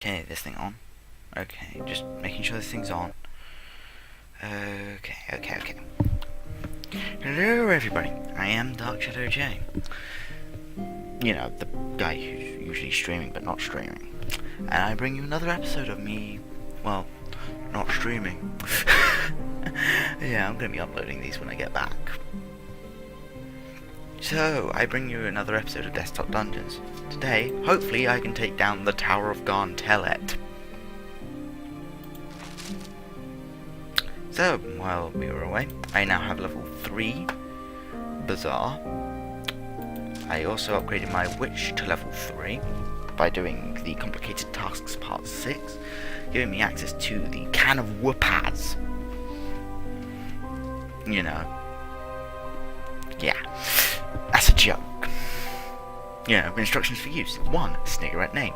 Okay, this thing on. Okay, just making sure this thing's on. Okay. Hello everybody, I am Dark Shadow J. You know, the guy who's usually streaming but not streaming. And I bring you another episode of me, well, not streaming. Yeah, I'm gonna be uploading these when I get back. So, I bring you another episode of Desktop Dungeons. Today, hopefully I can take down the Tower of Gaan'telet. So, while we were away, I now have level 3 Bazaar. I also upgraded my Witch to level 3 by doing the Complicated Tasks Part 6, giving me access to the Can of Whoopaz. You know. Yeah. That's a joke. You know, instructions for use. 1. Snigger at name.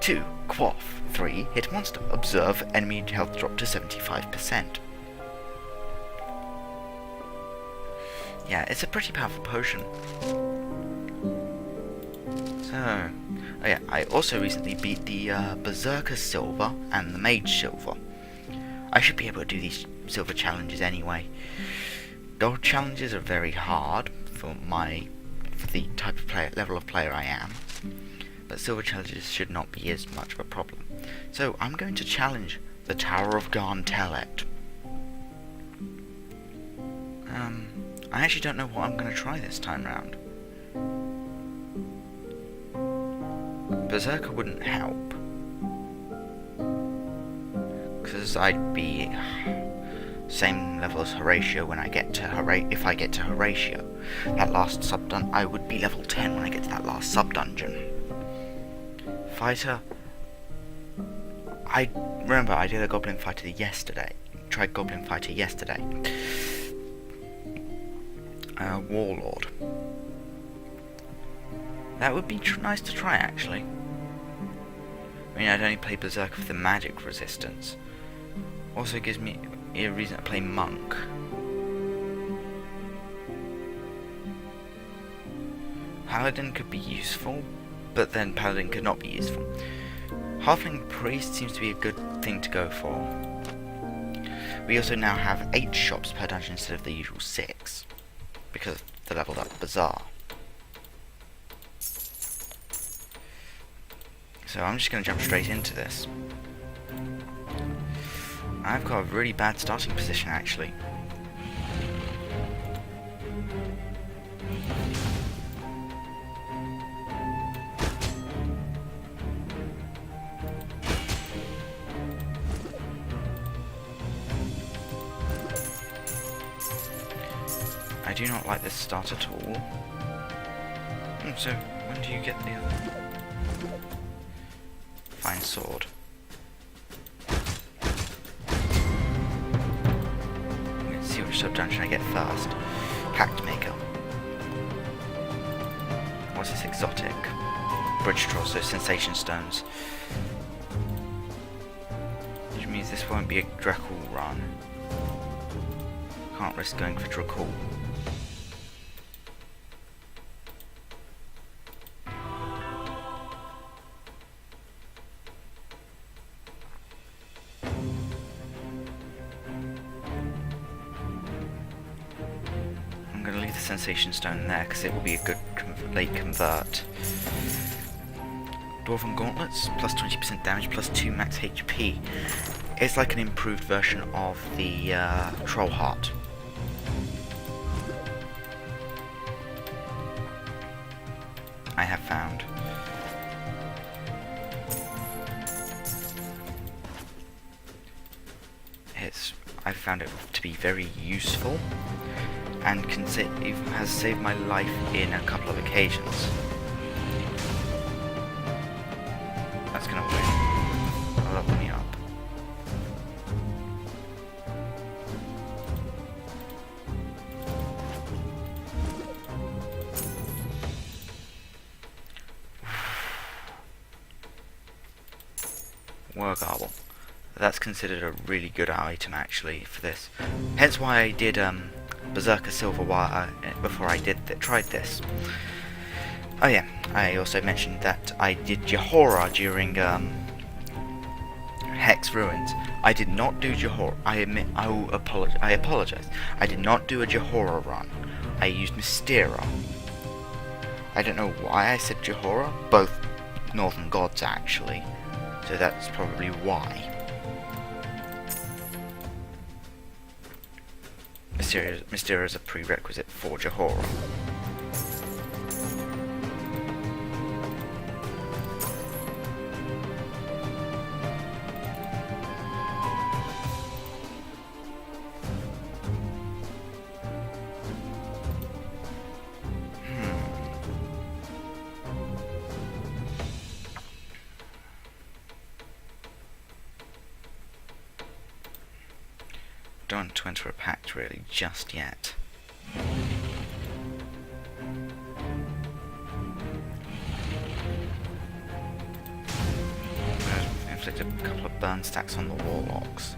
2. Quaff. 3. Hit monster. Observe enemy health drop to 75%. Yeah, it's a pretty powerful potion. So, oh yeah, I also recently beat the Berserker Silver and the Mage Silver. I should be able to do these silver challenges anyway. Gold challenges are very hard for the type of level of player I am, but silver challenges should not be as much of a problem. So I'm going to challenge the Tower of Gaan'telet. I actually don't know what I'm going to try this time round. Berserker wouldn't help, because I'd be same level as Horatio when I get to if I get to Horatio. That last sub-dungeon, I would be level 10 when I get to that last sub-dungeon. Fighter, I remember I did a Goblin Fighter yesterday. Tried Goblin Fighter yesterday. Warlord. That would be nice to try, actually. I mean, I'd only play Berserker for the magic resistance. Also gives me a reason to play Monk. Paladin could be useful, but then Paladin could not be useful. Halfling Priest seems to be a good thing to go for. We also now have 8 shops per dungeon instead of the usual 6, because of the leveled up Bazaar. So I'm just going to jump straight into this. I've got a really bad starting position, actually. I do not like this start at all. So, when do you get the other? Fine sword. Let's see which sub-dungeon I get first. Pact Maker. What's this exotic? Bridge Troll, so Sensation Stones. Which means this won't be a Dracul run. Can't risk going for Dracul. Sensation Stone there because it will be a good late convert. Dwarven Gauntlets, plus 20% damage, plus 2 max HP. It's like an improved version of the Troll Heart. I have found. I've found it to be very useful, and has saved my life in a couple of occasions. That's gonna win. Level me up. Wargarble. That's considered a really good item, actually, for this. Hence why I did Berserker Silver before I tried this. Oh yeah, I also mentioned that I did Johora during Hex Ruins. I did not do Johora. I admit, I apologize. I did not do a Johora run. I used Mystera. I don't know why I said Johora. Both Northern Gods actually. So that's probably why. Mystera is a prerequisite for Johora. Don't want to enter a pact really just yet. Inflict a couple of burn stacks on the warlocks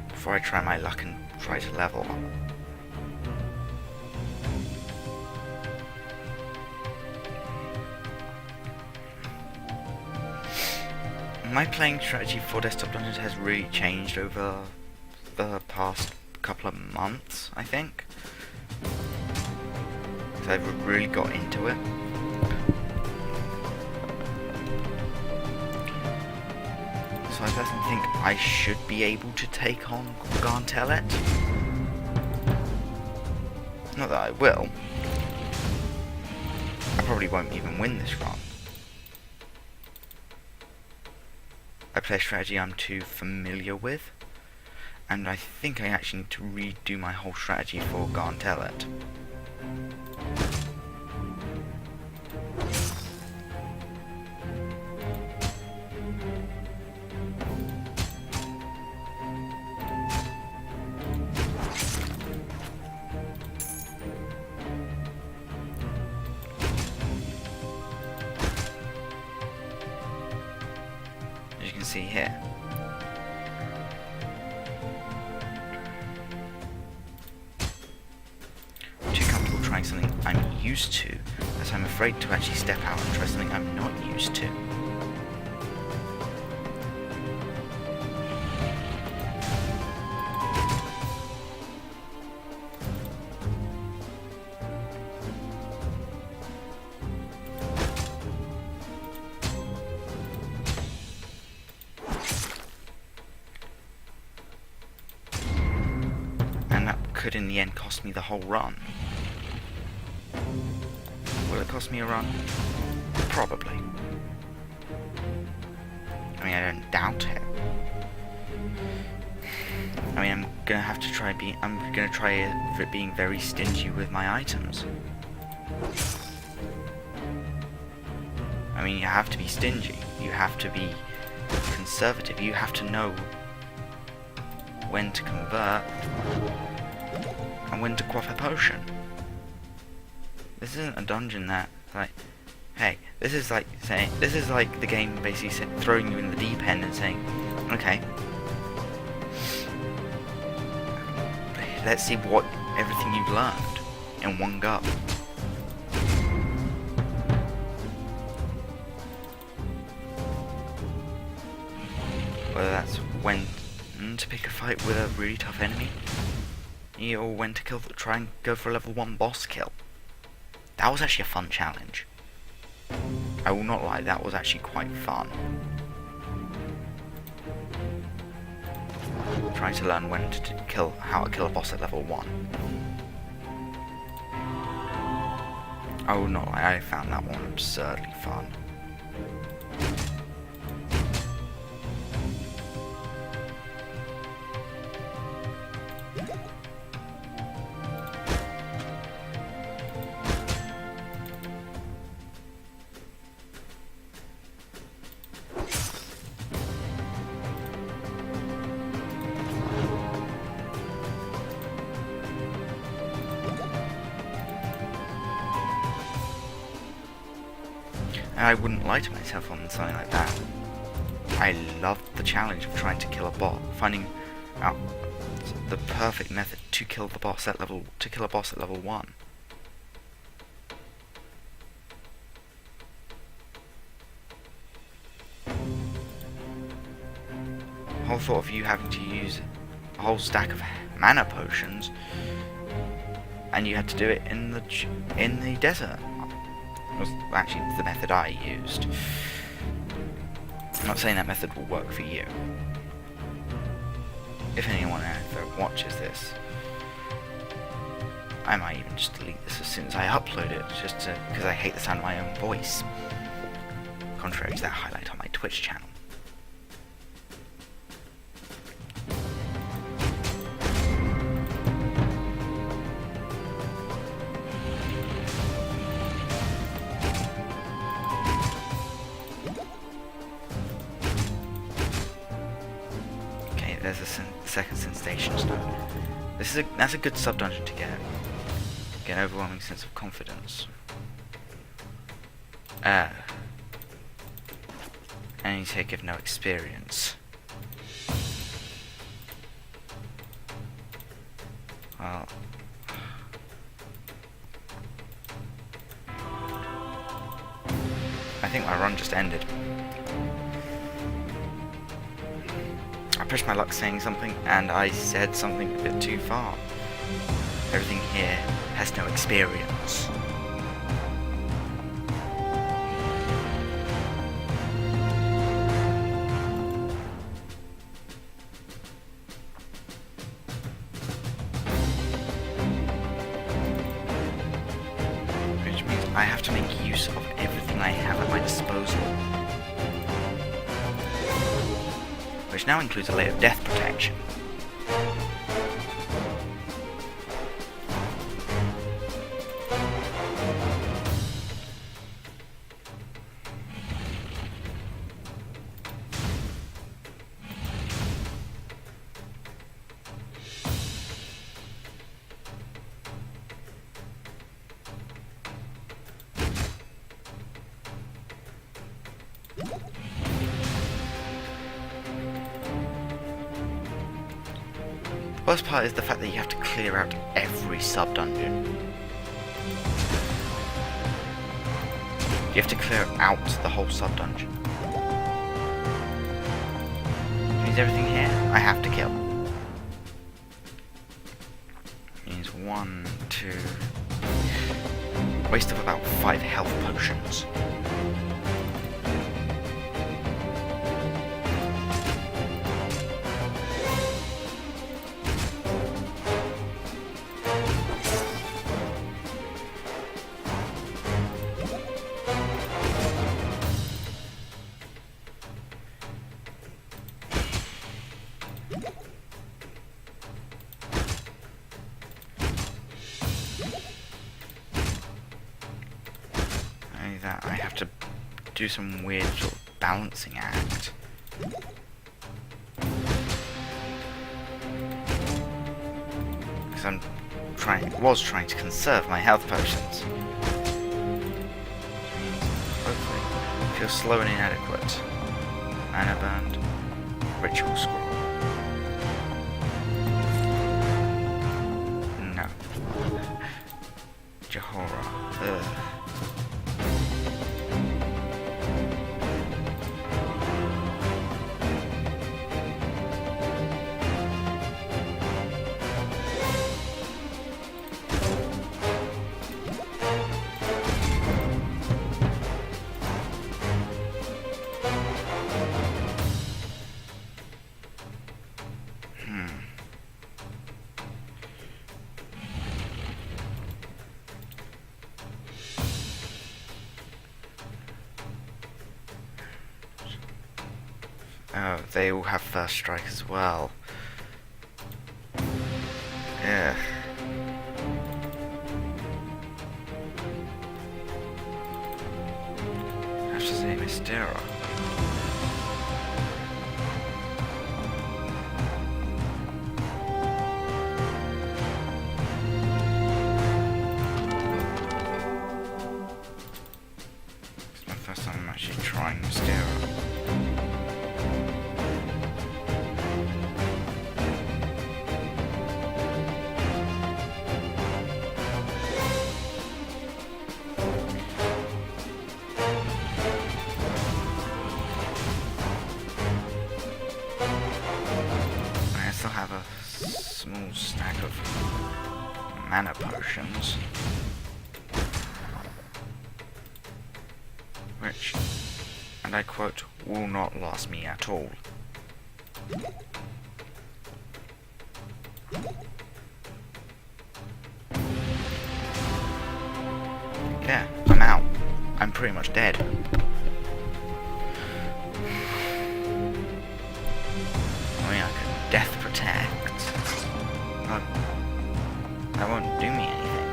before I try my luck and try to level up. My playing strategy for desktop dungeons has really changed over the past couple of months, I think. So I've really got into it. So I personally think I should be able to take on Gaan'telet. Not that I will. I probably won't even win this run. I play a strategy I'm too familiar with, and I think I actually need to redo my whole strategy for Gaan'telet. See here. I'm too comfortable trying something I'm used to that I'm afraid to actually step out and try something I'm not used to. Could in the end cost me the whole run. Will it cost me a run? Probably. I mean, I don't doubt it. I mean, I'm gonna have to try I'm gonna try for it being very stingy with my items. I mean, you have to be stingy. You have to be conservative. You have to know when to convert and when to quaff a potion. This isn't a dungeon that, like, hey, this is like the game basically throwing you in the deep end and saying, okay, let's see what everything you've learned in one go. Whether that's when to pick a fight with a really tough enemy, or when to try and go for a level 1 boss kill. That was actually a fun challenge. I will not lie, that was actually quite fun. Trying to learn how to kill a boss at level 1. I will not lie, I found that one absurdly fun. And I wouldn't lie to myself on something like that. I loved the challenge of trying to kill a bot, finding out the perfect method to kill the boss at level a boss at level 1. The whole thought of you having to use a whole stack of mana potions, and you had to do it in the desert. It was actually the method I used. I'm not saying that method will work for you. If anyone ever watches this, I might even just delete this as soon as I upload it, just because I hate the sound of my own voice. Contrary to that highlight on my Twitch channel. There's a second sensation stone. That's a good sub-dungeon to get. Get an overwhelming sense of confidence. And you take of no experience. Well, I think my run just ended. I pushed my luck saying something, and I said something a bit too far. Everything here has no experience. Which means I have to make use of everything I have at my disposal. Which now includes a layer of death protection. The worst part is the fact that you have to clear out every sub-dungeon. You have to clear out the whole sub-dungeon. Means everything here I have to kill. Means 1, 2... waste of about 5 health potions. That I have to do some weird sort of balancing act. Because was trying to conserve my health potions. Hopefully, feel slow and inadequate. Mana burned. Ritual scroll. No. Jahora. Ugh. Oh, they all have first strike as well. Yeah. That's just a Mystera. It's my first time I'm actually trying Mystera. mana potions, which, and I quote, will not last me at all. Yeah, I'm out. I'm pretty much dead. I mean, I can death protect, but that won't do me anything.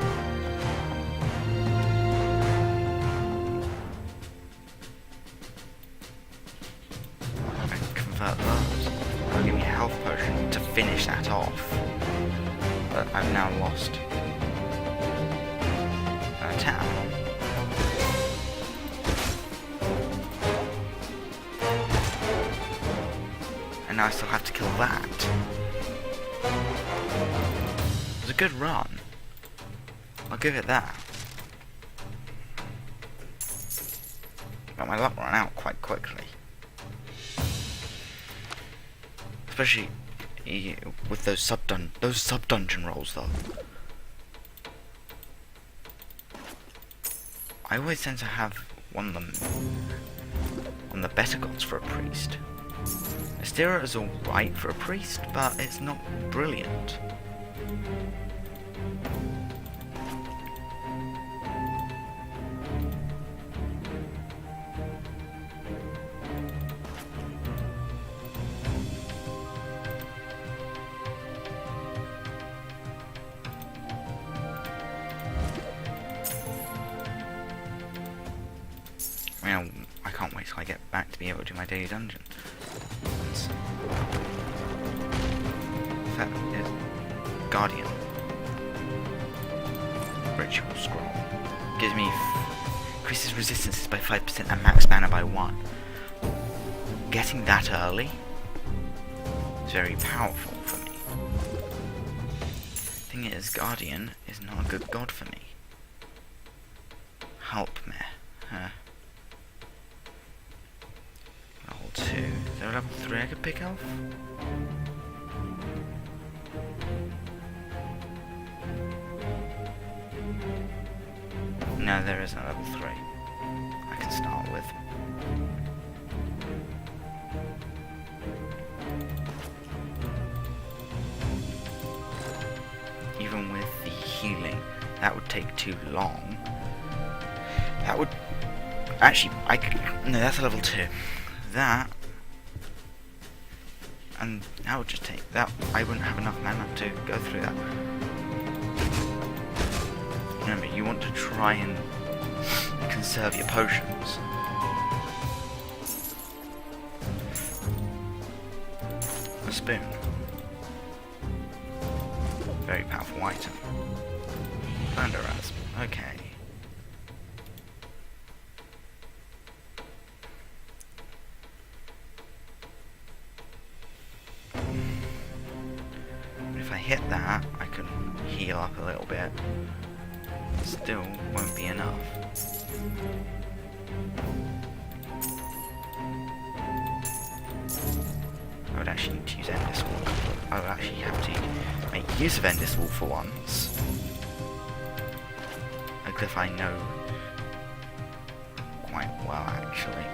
I can convert those. That'll give me a health potion to finish that off. But I've now lost an attack. And now I still have to kill that. It was a good run. I'll give it that. But my luck ran out quite quickly. Especially with those sub-dungeon rolls, though. I always tend to have one of the better gods for a priest. Astera is alright for a priest, but it's not brilliant. Well, I can't wait till I get back to be able to do my daily dungeon. That is Guardian. Ritual Scroll. Gives me increases resistances by 5% and max mana by 1. Getting that early is very powerful for me. Thing is, Guardian is not a good god for me. Help me. Level 2. Is there a level 3 I could pick off? No, there isn't a level 3 I can start with. Even with the healing, that would take too long. That would... Actually, I could... No, that's a level 2. That... And that would just take... That... I wouldn't have enough mana to go through that. Remember, you want to try and conserve your potions. A spoon. Very powerful item. Thunderas. Okay. If I hit that, I can heal up a little bit. Still won't be enough. I would actually need to use Endiswall. I would actually have to make use of Endiswall for once. A cliff I know quite well, actually.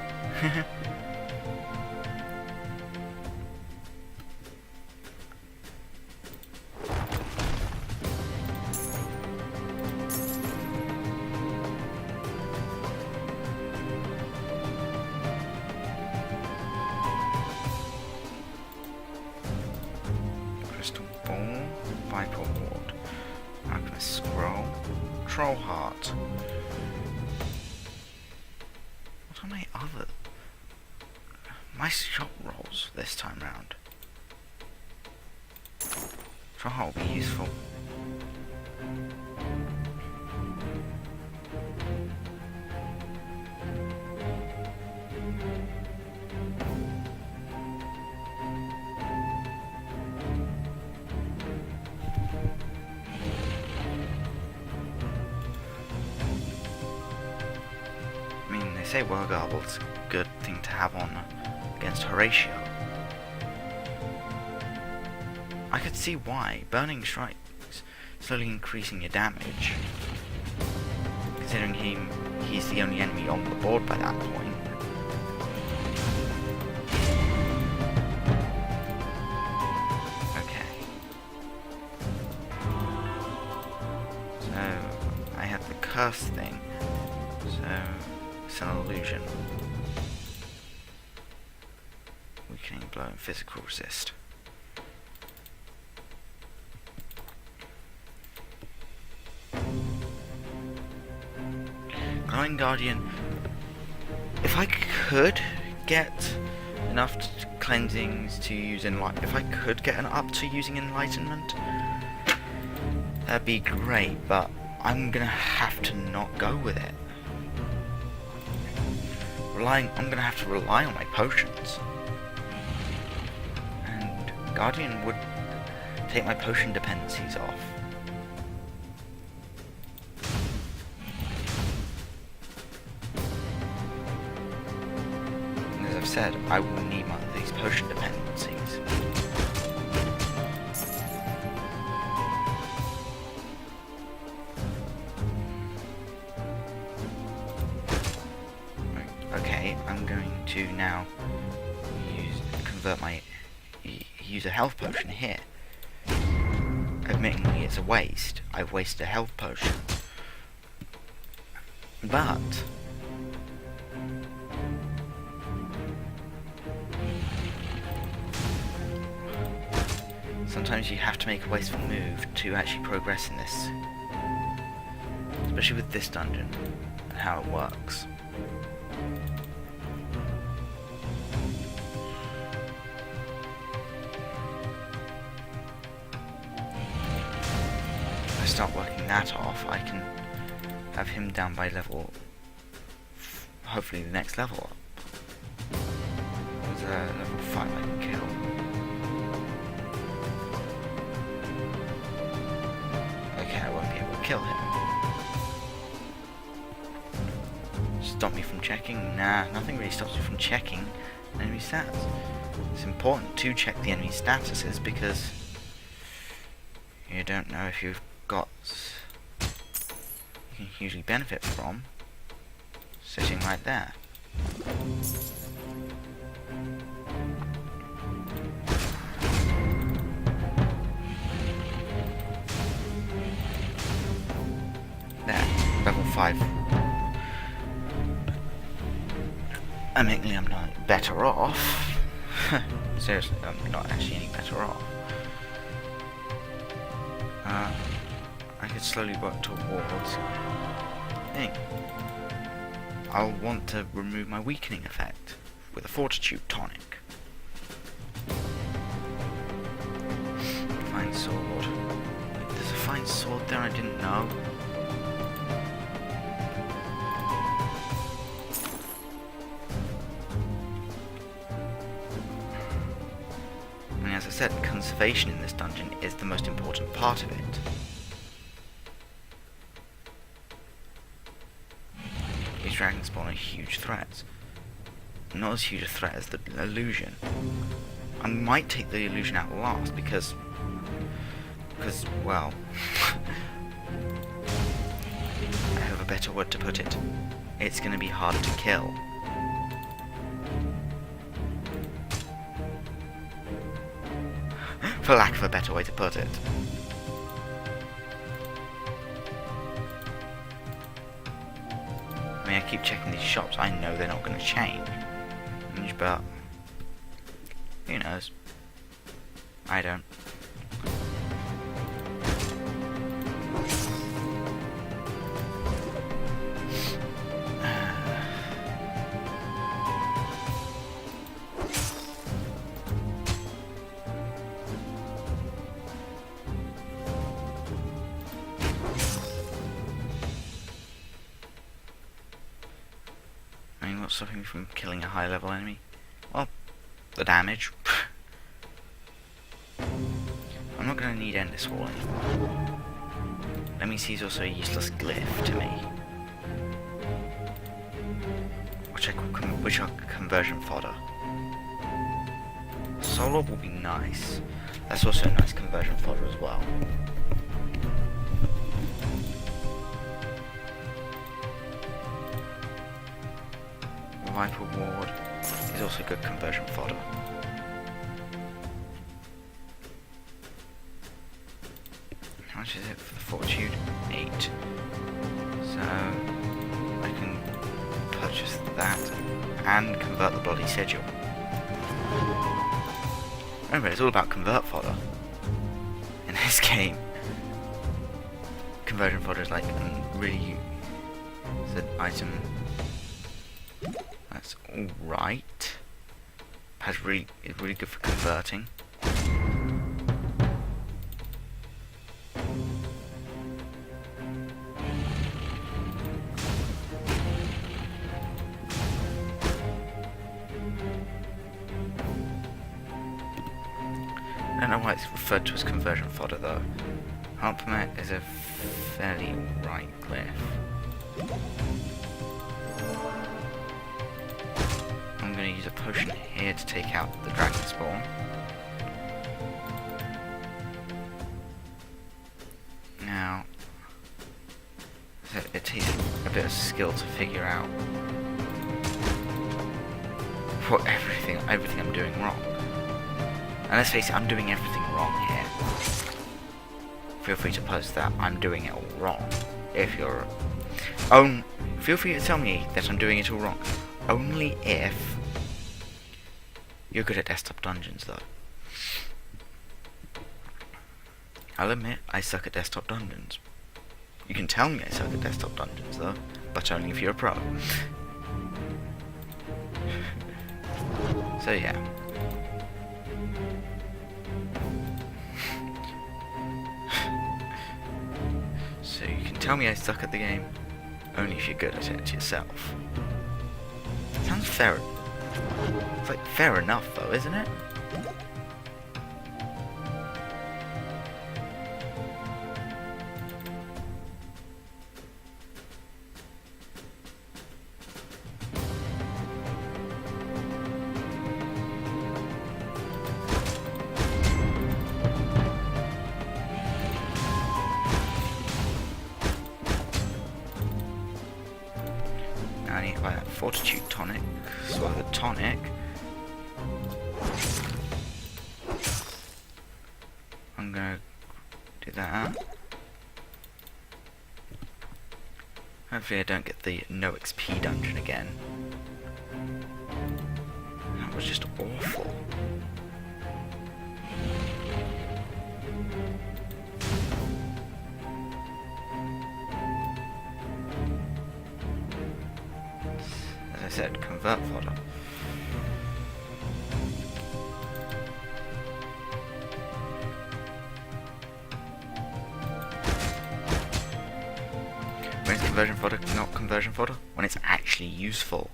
Crystal Ball, Viper Ward, Alchemist Scroll, Troll Heart. What are my other... My shop rolls this time round? Troll Heart will be useful. Say Wargarble's a good thing to have on against Horatio. I could see why. Burning Strikes slowly increasing your damage. Considering he's the only enemy on the board by that point. Okay. So I have the curse thing. So it's an illusion. Weakening blow and physical resist. Glowing Guardian. If I could get enough cleansings to use if I could get up to using Enlightenment, that'd be great, but I'm gonna have to not go with it. I'm gonna have to rely on my potions. And Guardian would take my potion dependencies off. And as I've said, I will need one of these potion dependencies. Okay, I'm going to now use a health potion here. Admittingly, it's a waste. I've wasted a health potion. But sometimes you have to make a wasteful move to actually progress in this. Especially with this dungeon and how it works. If I start working that off, I can have him down by level, hopefully the next level up. There's a level 5 I can kill. Okay, I won't be able to kill him. Stop me from checking? Nah, nothing really stops me from checking enemy stats. It's important to check the enemy statuses because you don't know if you've got you can hugely benefit from sitting right there. There, level 5. Admittedly, I'm not better off. Seriously, I'm not actually any better off. I could slowly work towards thing. I'll want to remove my weakening effect with a fortitude tonic. Fine sword. There's a fine sword there I didn't know. And as I said, conservation in this dungeon is the most important part of it. These dragons spawn are huge threats. Not as huge a threat as the illusion. I might take the illusion out last because well, I have a better word to put it. It's gonna be hard to kill. For lack of a better way to put it. I mean, I keep checking these shops. I know they're not going to change, but who knows? I don't. What's stopping me from killing a high level enemy? Well, the damage. I'm not going to need Endless Wall anymore. Let me see, he's also a useless glyph to me. Which are conversion fodder. Soul Orb will be nice. That's also a nice conversion fodder as well. Viper Ward is also good conversion fodder. How much is it for the Fortitude? 8. So I can purchase that and convert the bloody sigil. Remember, it's all about convert fodder in this game. Conversion fodder is like really it's an item that's alright. It's really good for converting. I don't know why it's referred to as conversion fodder though. Harpmet is a fairly right glyph. I'm going to use a potion here to take out the dragon spawn. Now, it takes a bit of skill to figure out what everything I'm doing wrong. And let's face it, I'm doing everything wrong here. Feel free to post that I'm doing it all wrong. If you're... feel free to tell me that I'm doing it all wrong. Only if you're good at desktop dungeons, though. I'll admit, I suck at desktop dungeons. You can tell me I suck at desktop dungeons, though. But only if you're a pro. So yeah. So you can tell me I suck at the game, only if you're good at it yourself. Sounds fair. It's like fair enough though, isn't it? I need to buy that Fortitude tonic, swallow the tonic. I'm gonna do that. Hopefully I don't get the no XP dungeon again. That was just awful. As I said, convert fodder. When is conversion fodder not conversion fodder? When it's actually useful.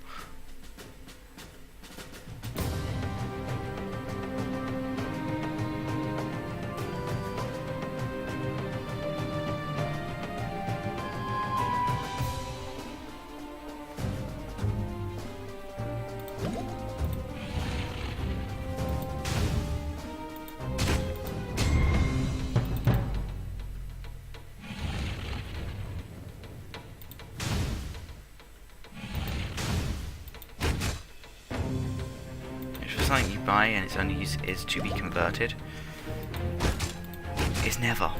Something you buy and its only use is to be converted is never.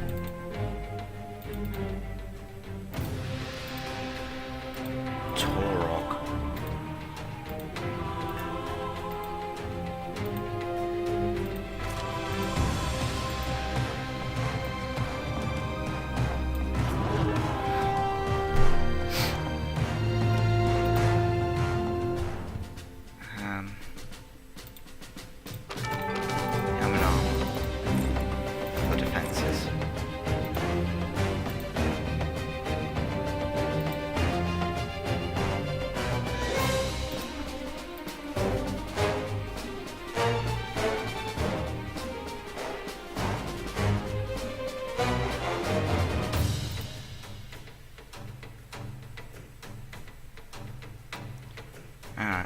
Torok.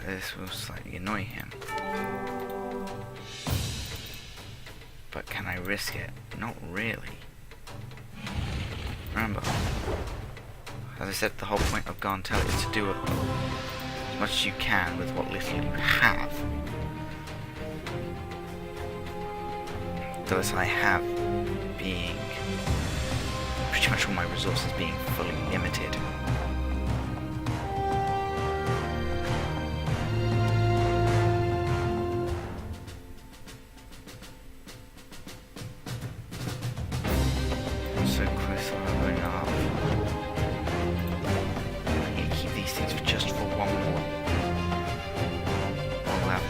This will slightly annoy him. But can I risk it? Not really. Remember, as I said, the whole point of Gaan'telet is to much as you can with what little you have. Those I have being pretty much all my resources being fully limited. So close to leveling up. I need to keep these things for just for one more level.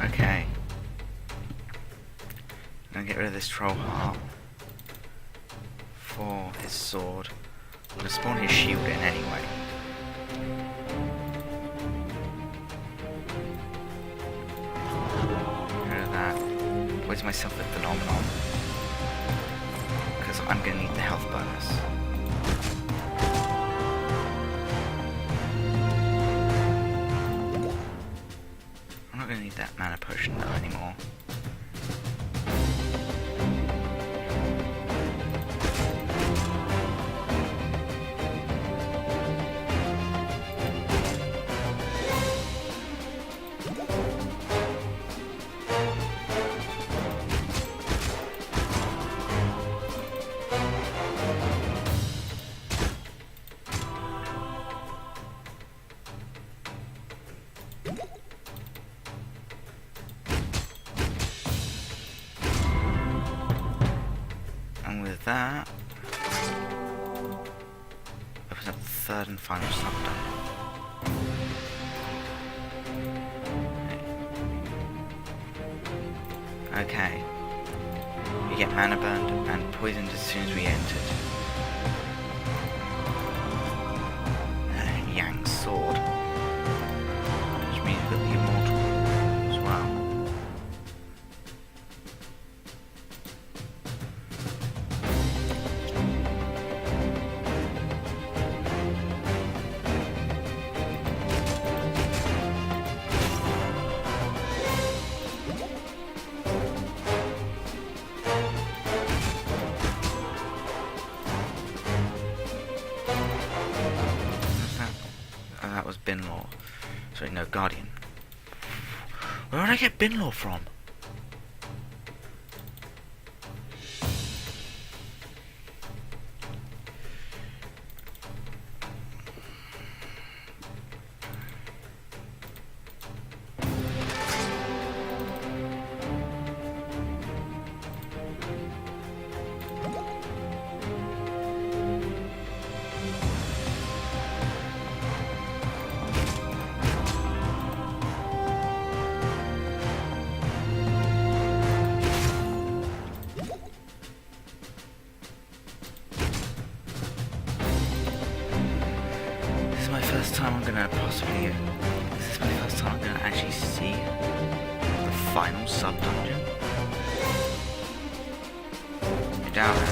Okay. I'm gonna get rid of this troll heart for his sword. I'm gonna spawn his shield in anyway. Get rid of that. Poison myself with Phenomenon. Because I'm gonna need the health bonus. I'm not gonna need that mana potion though anymore. And with that, opens up the third and final sub-dungeon. Okay. We get mana burned and poisoned as soon as we entered. Yang's sword. Which means we'll be immortal as well. That was Binlaw. Sorry, no, Guardian. Where would I get Binlaw from? This is my first time I'm gonna actually see the final sub-dungeon. I doubt it.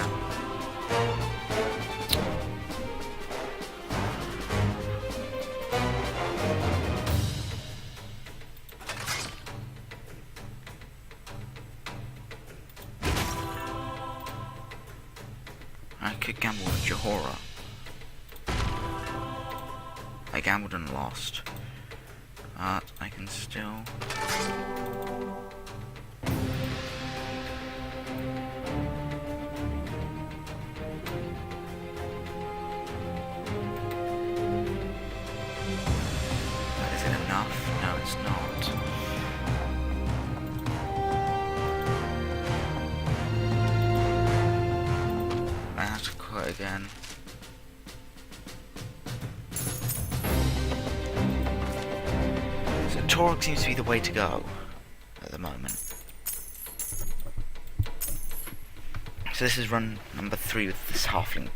I could gamble with Johora. I gambled and lost, but I can still... But is it enough? No, it's not. I have to quit again. Torque seems to be the way to go at the moment. So this is run number 3 with this halfling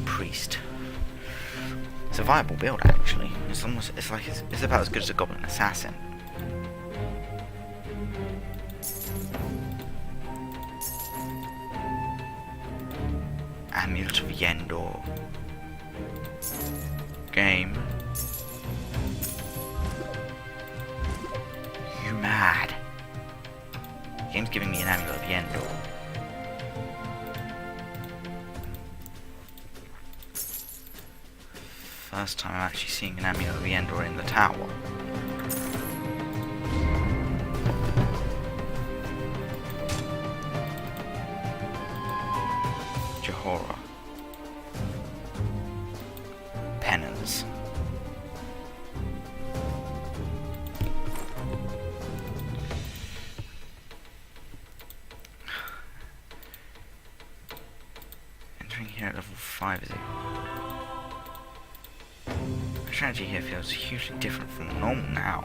priest. It's a viable build actually. It's about as good as a goblin assassin. Amulet of Yendor. Game. You mad? Game's giving me an Amulet of Yendor. First time I'm actually seeing an Amulet of Yendor in the tower. Johora. Penance. Entering here at level 5, is it? The strategy here feels hugely different from normal now.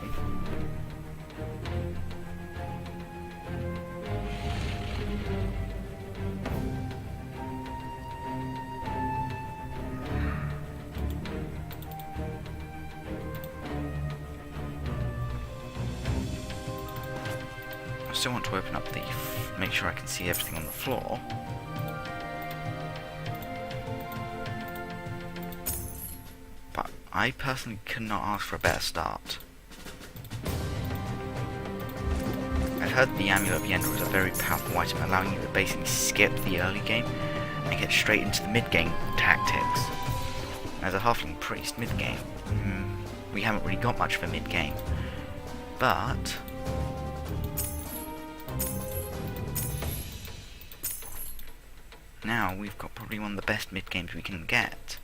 I still want to open up the make sure I can see everything on the floor. But I personally cannot ask for a better start. I've heard the Amulet of Yendor is a very powerful item, allowing you to basically skip the early game and get straight into the mid-game tactics. As a halfling priest, mid-game, we haven't really got much of a mid-game. But now we've got probably one of the best mid-games we can get.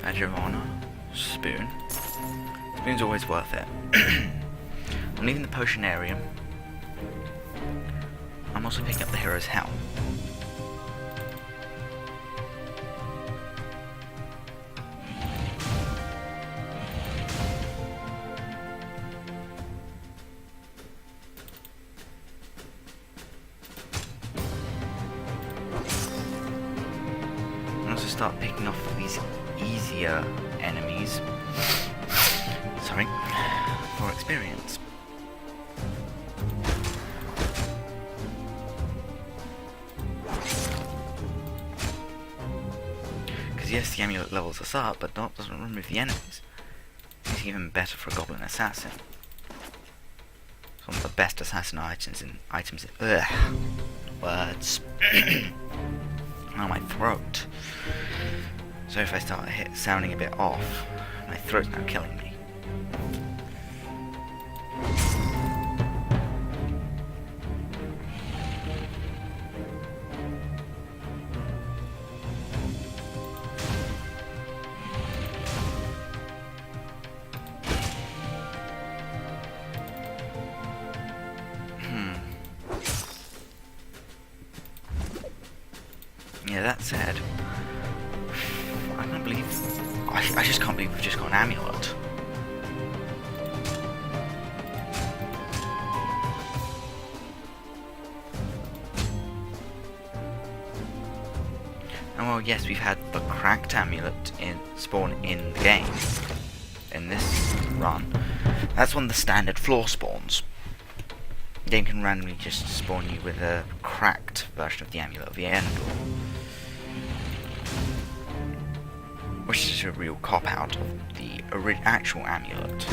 Badge of Honor, Spoon. Spoon's always worth it. I'm leaving the Potionarium. I'm also picking up the Hero's Helm. Start picking off these easier enemies sorry, for experience. Because yes, the amulet levels us up, but that doesn't remove the enemies. It's even better for a goblin assassin. It's one of the best assassin items in words. Oh, my throat. So if I start sounding a bit off, my throat's now killing me. Yeah, that said, I can't believe... I just can't believe we've just got an amulet. And well, yes, we've had the cracked amulet spawn in the game, in this run. That's one of the standard floor spawns. The game can randomly just spawn you with a cracked version of the Amulet of Yendor, which is a real cop-out of the actual amulet.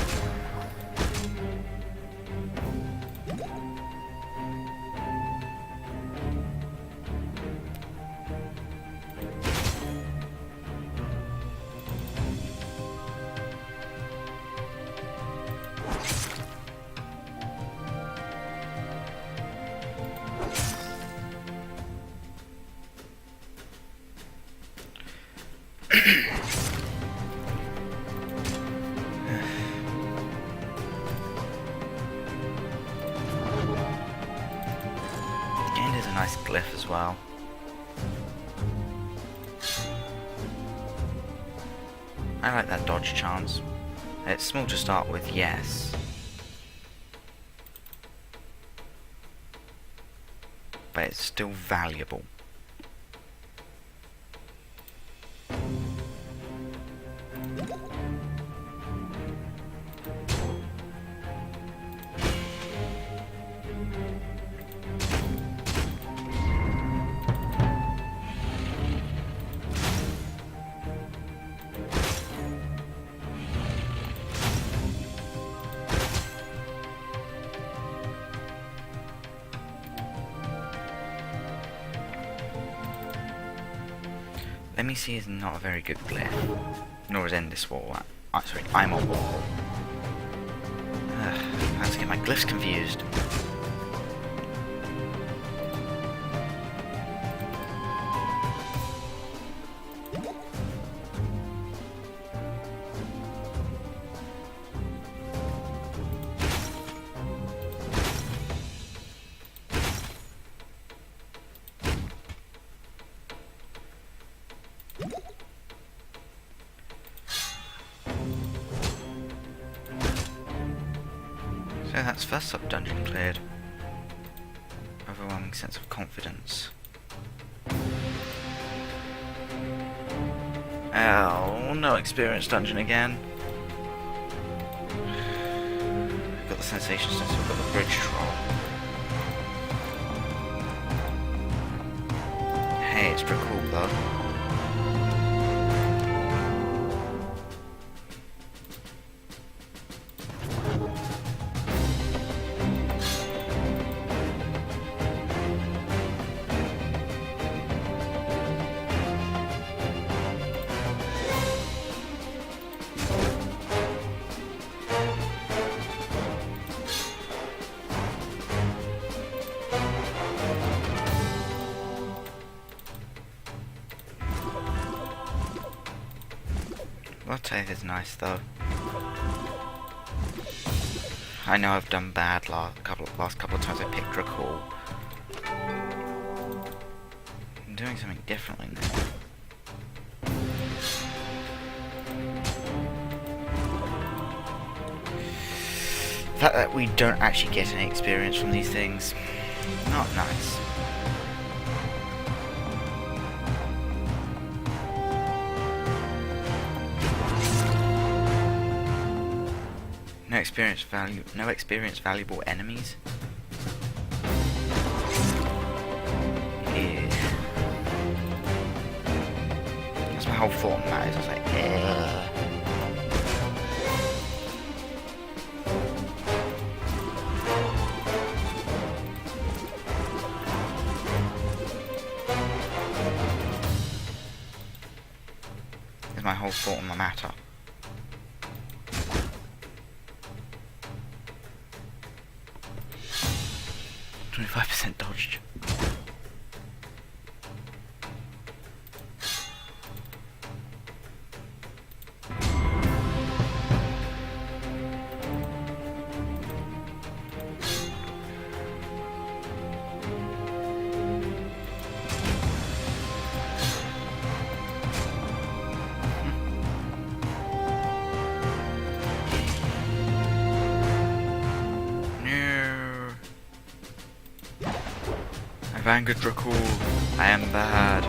And there's a nice glyph as well. I like that dodge chance. It's small to start with, yes. But it's still valuable. MEC is not a very good glyph, nor is End this wall. Sorry, I'm on wall. I have to get my glyphs confused. So that's first sub-dungeon cleared. Overwhelming sense of confidence. Oh, no experience dungeon again. Got the sensation since we've got the bridge troll. Hey, it's pretty cool though. Gaan'telet is nice though. I know I've done bad last couple of times I picked Dracul. I'm doing something differently now. The fact that we don't actually get any experience from these things, not nice. No experience valuable enemies. Yeah. That's my whole thought on that. I was like, That's my whole thought on the matter. 25% dodged. Angered Dracul, I am bad.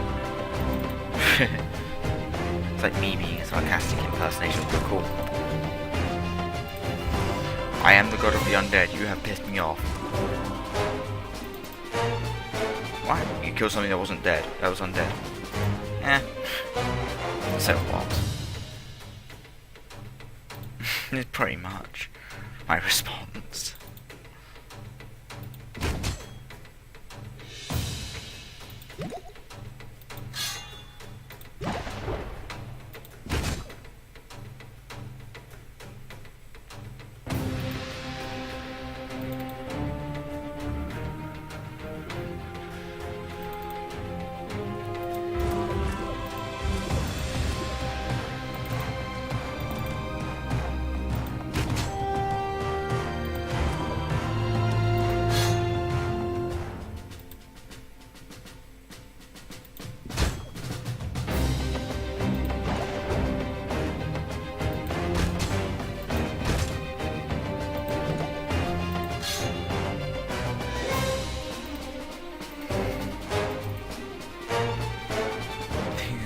It's like me being a sarcastic impersonation of Dracul. I am the god of the undead, you have pissed me off. What? You killed something that wasn't dead, that was undead. Eh. So what? It's pretty much my response.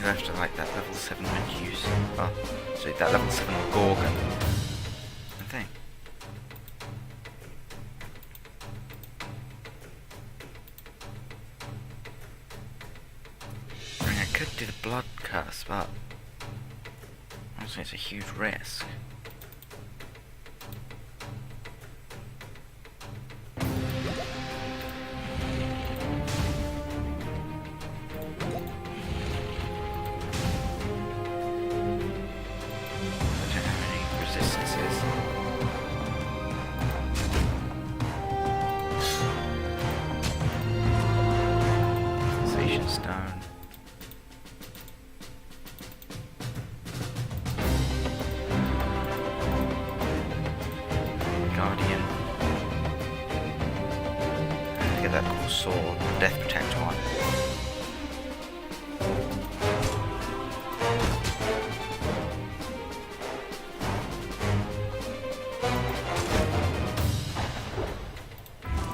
After like that level 7 Medusa. Oh, sorry, that level 7 Gorgon. I think. I mean, I could do the blood curse, but honestly, it's a huge risk. sword, the Death Protect one.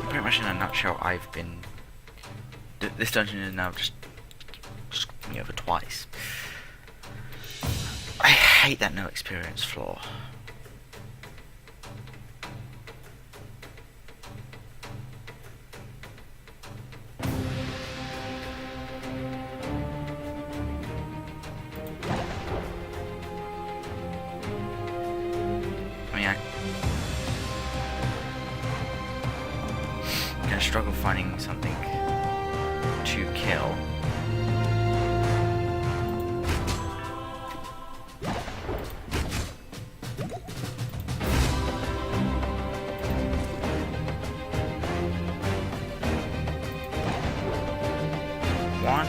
Pretty much in a nutshell, I've been... This dungeon is now just screwed me over twice. I hate that no experience flaw. I'm gonna struggle finding something to kill. One.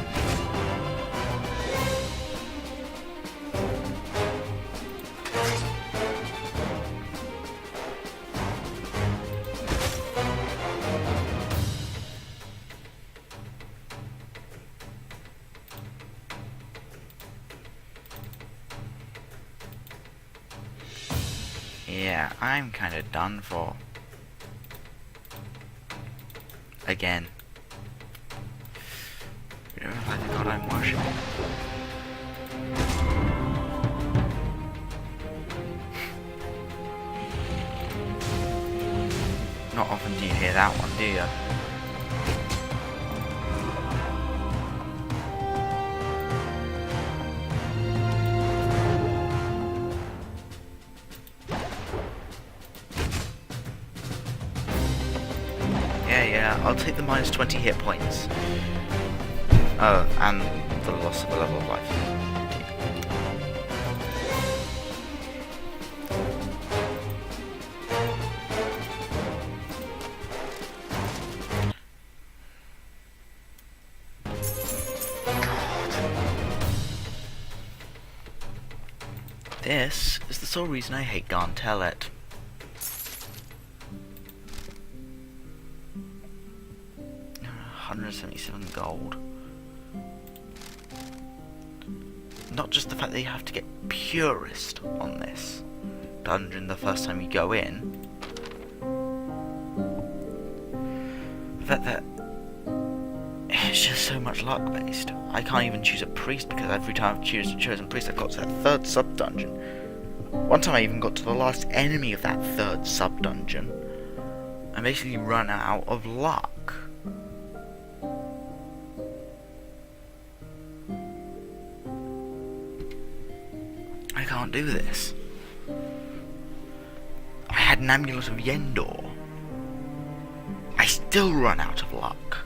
Yeah, I'm kinda done for. Again. You know, like the god I'm worshipping. Not often do you hear that one, do you? Yeah, I'll take the minus 20 hit points. Oh, and the loss of a level of life. This is the sole reason I hate Gaan'telet. $177 gold. Not just the fact that you have to get purist on this dungeon the first time you go in. The fact that it's just so much luck based. I can't even choose a priest because every time I've chosen priest I've got to that third sub-dungeon. One time I even got to the last enemy of that third sub-dungeon and basically run out of luck. I can't do this. I had an Amulet of Yendor. I still run out of luck.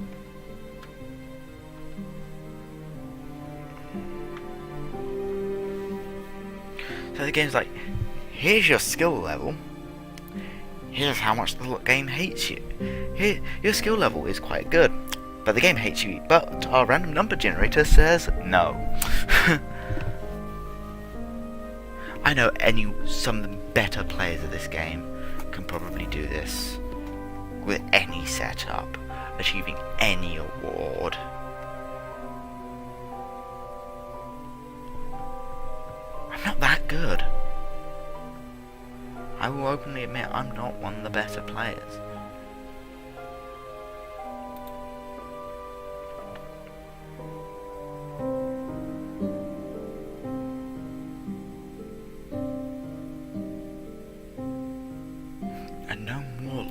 So the game's like, here's your skill level. Here's how much the game hates you. Here, your skill level is quite good, but the game hates you. But our random number generator says no. I know some of the better players of this game can probably do this with any setup, achieving any award. I'm not that good. I will openly admit I'm not one of the better players. And no more.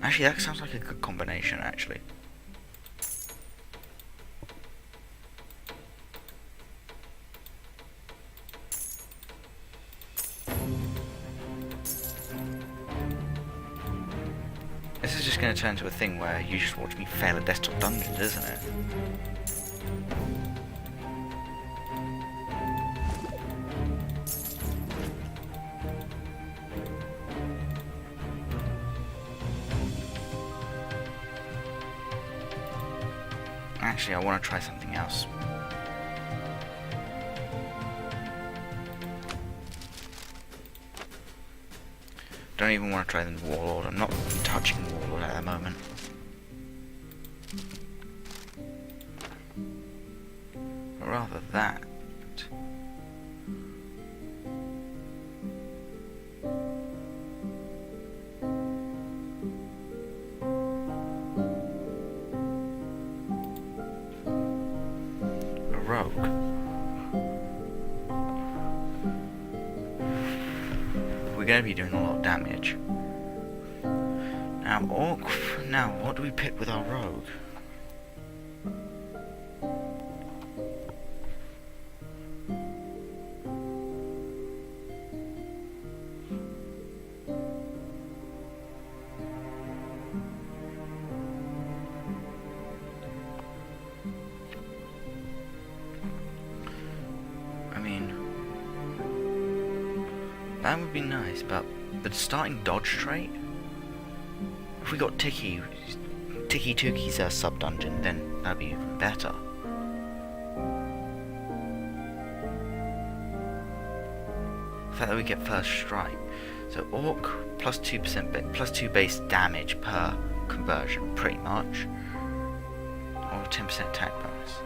Actually, that sounds like a good combination, actually. This is just going to turn into a thing where you just watch me fail at desktop dungeons, isn't it? Actually, I want to try something else. Don't even want to try the Warlord. I'm not touching Warlord at the moment. But rather that. A rogue. We're going to be doing a lot of damage. Now, Orc. Now, what do we pick with our rogue? I mean, that would be nice, but the starting dodge trait. If we got Tiki Tookie's sub-dungeon, then that'd be even better. The fact that we get first strike. So Orc plus 2% plus 2 base damage per conversion, pretty much. Or 10% attack bonus.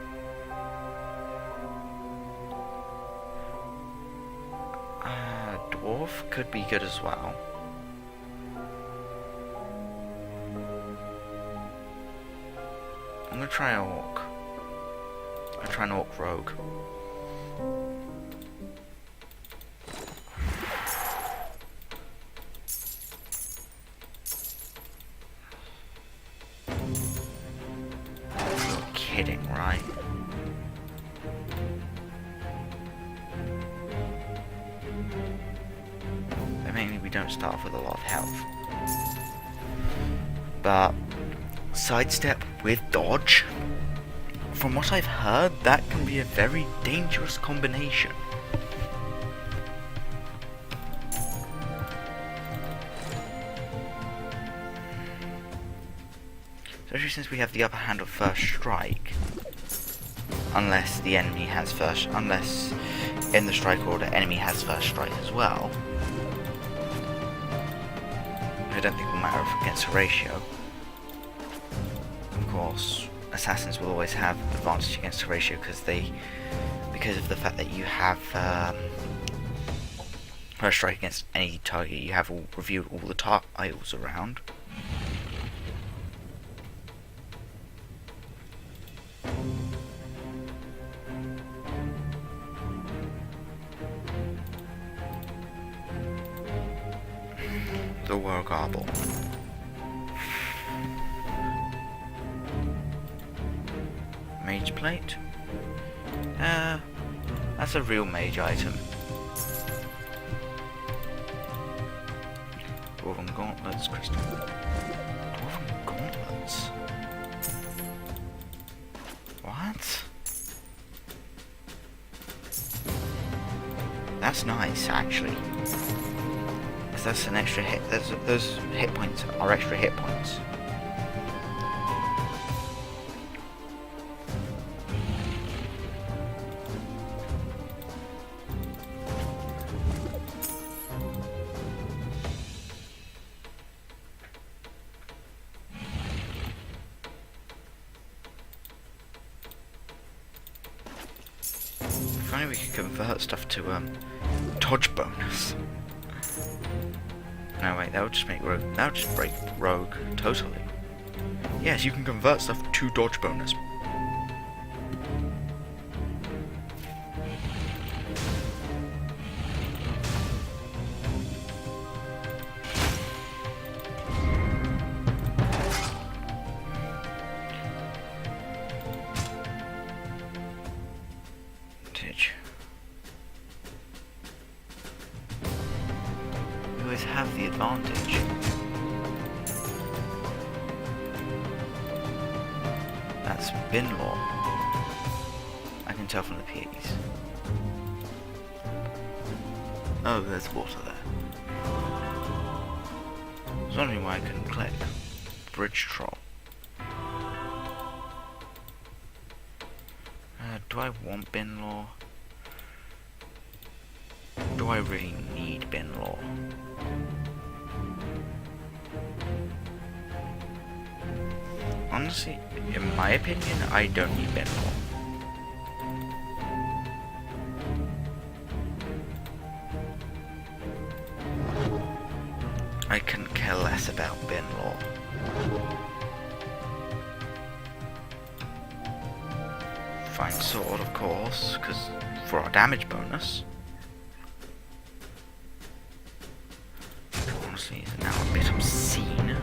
Dwarf could be good as well. I'm gonna try an Orc. I'm gonna try an Orc rogue. You're kidding, right? Mainly we don't start off with a lot of health. But sidestep with dodge, from what I've heard, that can be a very dangerous combination. Especially since we have the upper hand of first strike. Unless the enemy has unless in the strike order enemy has first strike as well. I don't think it will matter against a ratio. Of course, assassins will always have advantage against a ratio because of the fact that you have first strike against any target. You have reviewed all the tiles around. The War Garble. Mage plate? That's a real mage item. Dwarven gauntlets, crystal. Dwarven gauntlets? What? That's nice, actually. Because that's an extra hit. Those hit points are extra hit points. If only we could convert stuff to dodge bonus. No wait, that would just make rogue. That would just break rogue totally. Yes, you can convert stuff to dodge bonus. Have the advantage. That's Binlaw. I can tell from the P's. Oh, there's water there. I was wondering why I couldn't click. Bridge troll. Do I want Binlaw? Do I really need Binlaw? honestly, in my opinion, I don't need bin law. I couldn't care less about bin law. Fine sword, of course, because for our damage bonus. Honestly, it's now a bit obscene.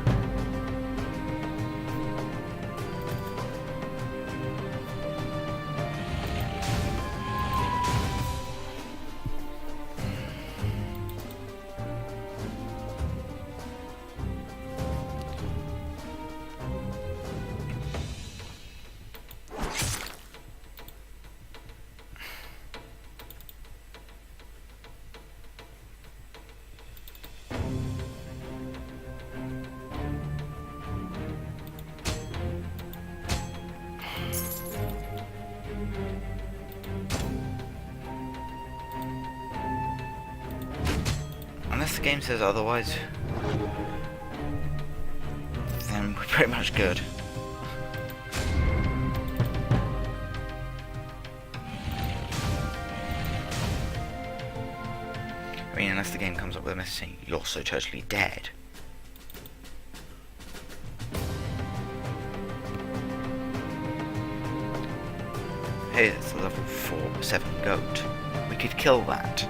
Unless the game says otherwise, then we're pretty much good. I mean, unless the game comes up with a message saying, "You're so totally dead." Hey, it's a level 7 goat. We could kill that.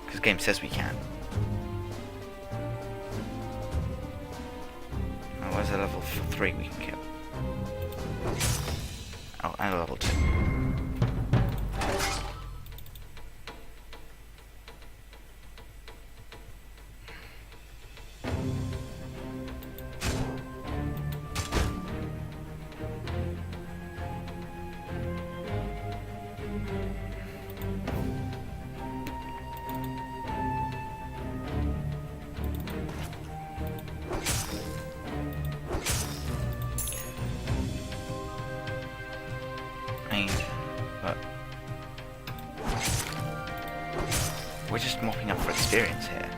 Because the game says we can. Oh, where's a level 3 we can kill? Oh, and a level 2. But we're just mopping up for experience here.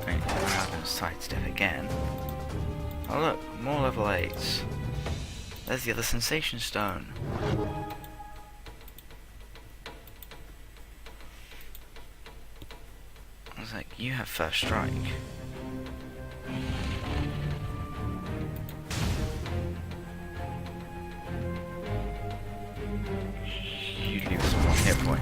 Right, now I'm going to sidestep again. Oh look, more level 8s. There's the other sensation stone. I was like, you have first strike. You leave us one hit point.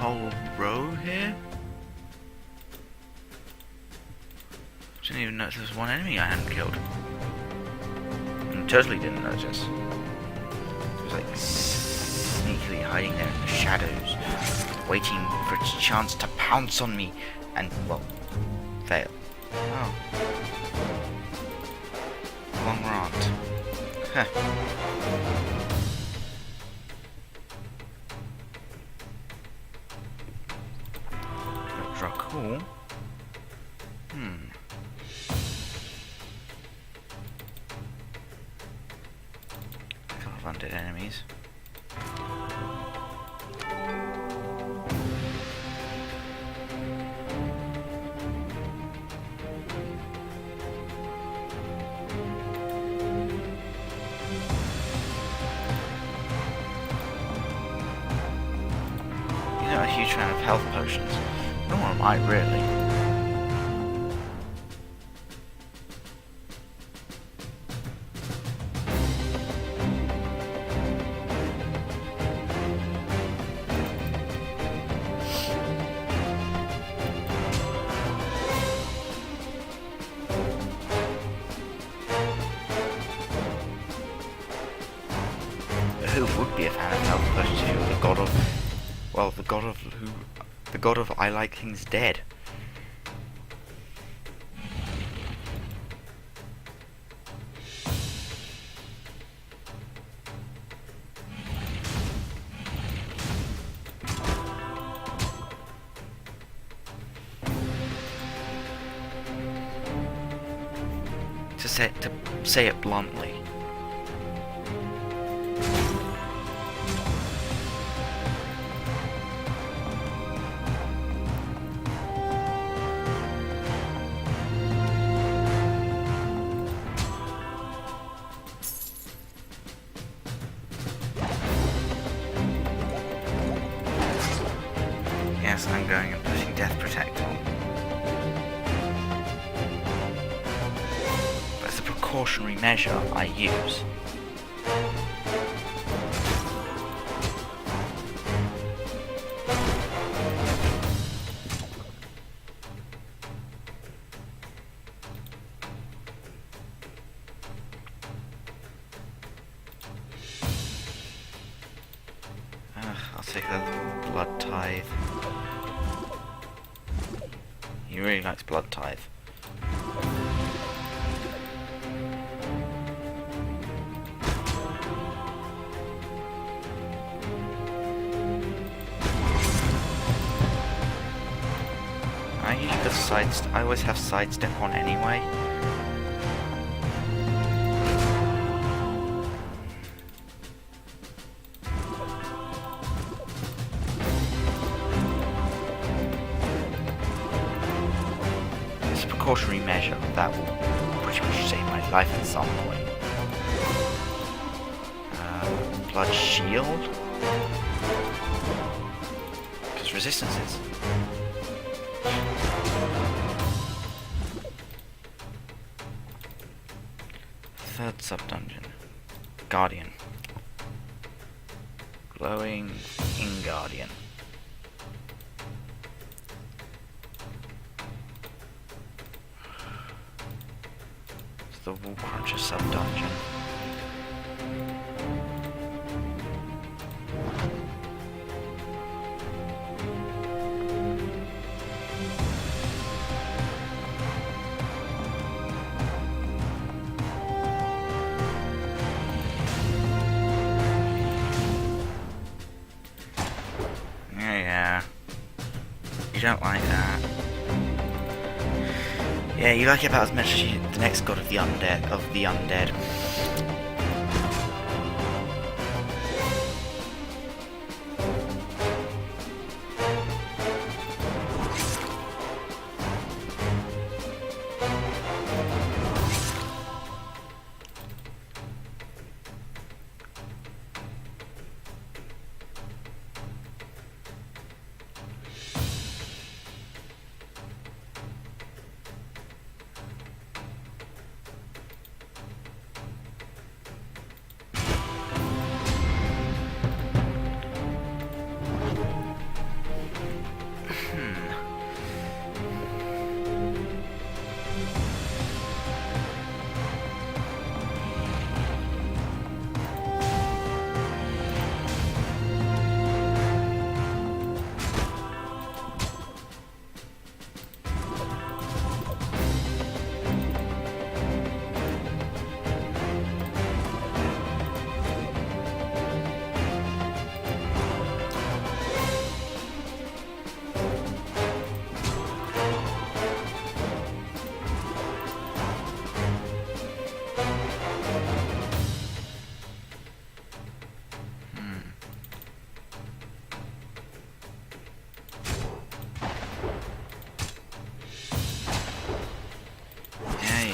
Whole row here? Didn't even notice there was one enemy I hadn't killed. And totally didn't notice. It was like sneakily hiding there in the shadows, waiting for its chance to pounce on me and, well, fail. Oh. Long rant. Heh. Cool. A couple of undead enemies. You're not a huge fan of health potions. Nor am I, really. Who would be a fan of health potions? The god of... Well, the god of who... The god of I like things dead. say it bluntly. Yes, I'm going and putting Death Protect on. But it's a precautionary measure I use. I'll take the Blood Tithe. He really likes Blood Tithe. I always have sidestep on anyway. It's a precautionary measure that will pretty much save my life at some point. Blood Shield? Because resistances. Third sub-dungeon. Guardian. Glowing in Guardian. It's the Wall Cruncher sub-dungeon. Yeah. You don't like that. Yeah, you like it about as much as the next god of the undead.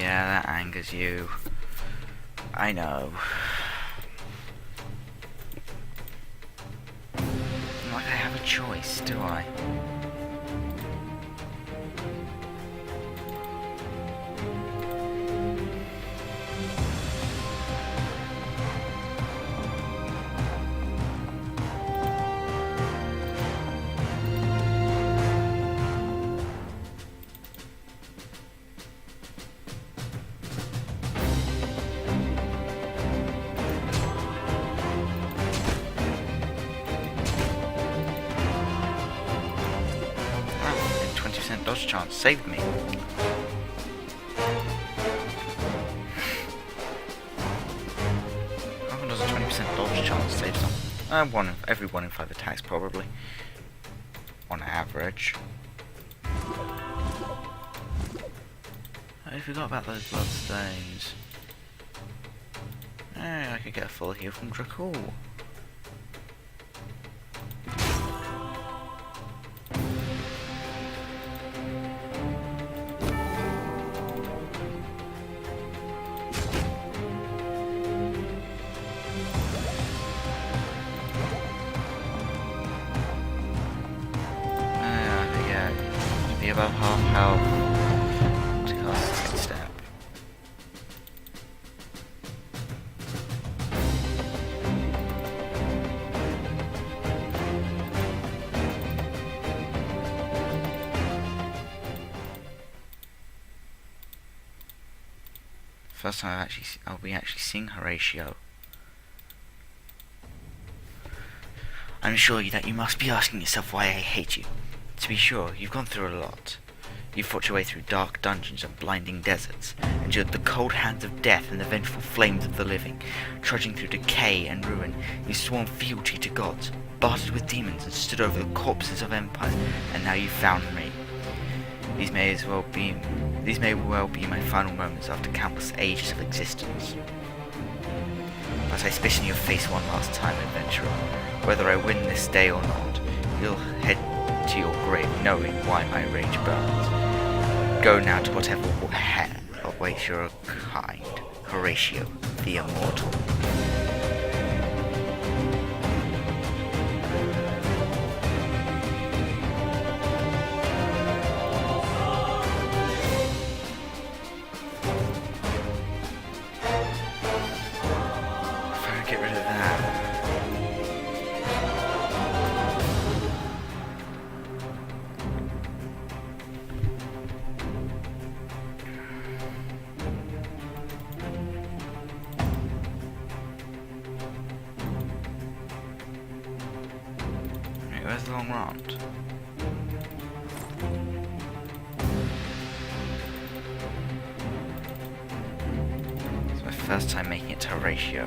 Yeah, that angers you. I know. Not like I have a choice, do I? Dodge chance saved me. How does a 20% dodge chance save some? Every 1 in 5 attacks, probably. On average. I forgot about those bloodstains. I could get a full heal from Dracul. Be above half health to cast Side Step. First time I'll be actually seeing Horatio. I'm sure that you must be asking yourself why I hate you. To be sure, you've gone through a lot. You've fought your way through dark dungeons and blinding deserts, endured the cold hands of death and the vengeful flames of the living. Trudging through decay and ruin, you've sworn fealty to gods, bartered with demons, and stood over the corpses of empires, and now you've found me. These may well be my final moments after countless ages of existence. But I spit in your face one last time, adventurer. Whether I win this day or not, you'll head to your grave knowing why my rage burns. Go now to whatever hell awaits your kind, Horatio the Immortal. If I get rid of that. Where's the long round? It's my first time making it to Horatio.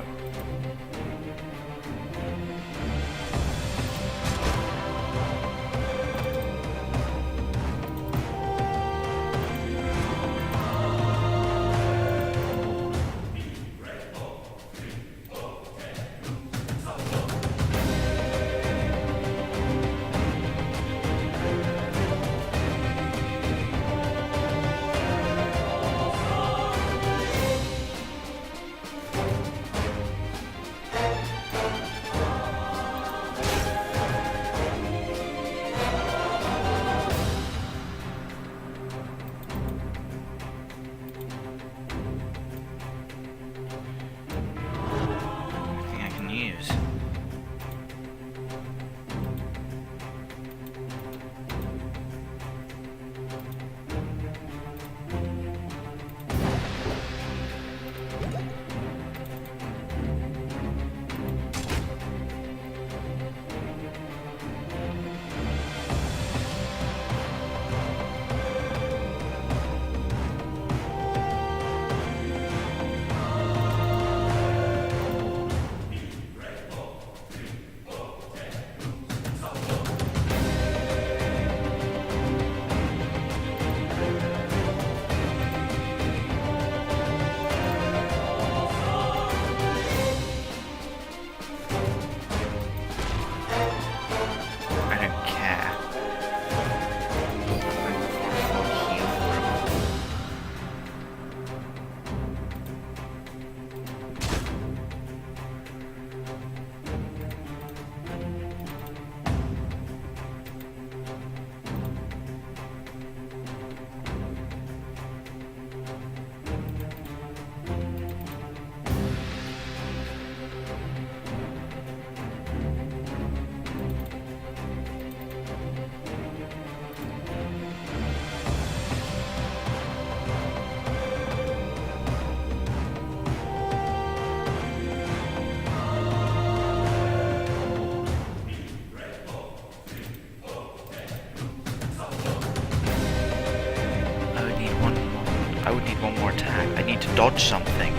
I would need one more attack. I need to dodge something.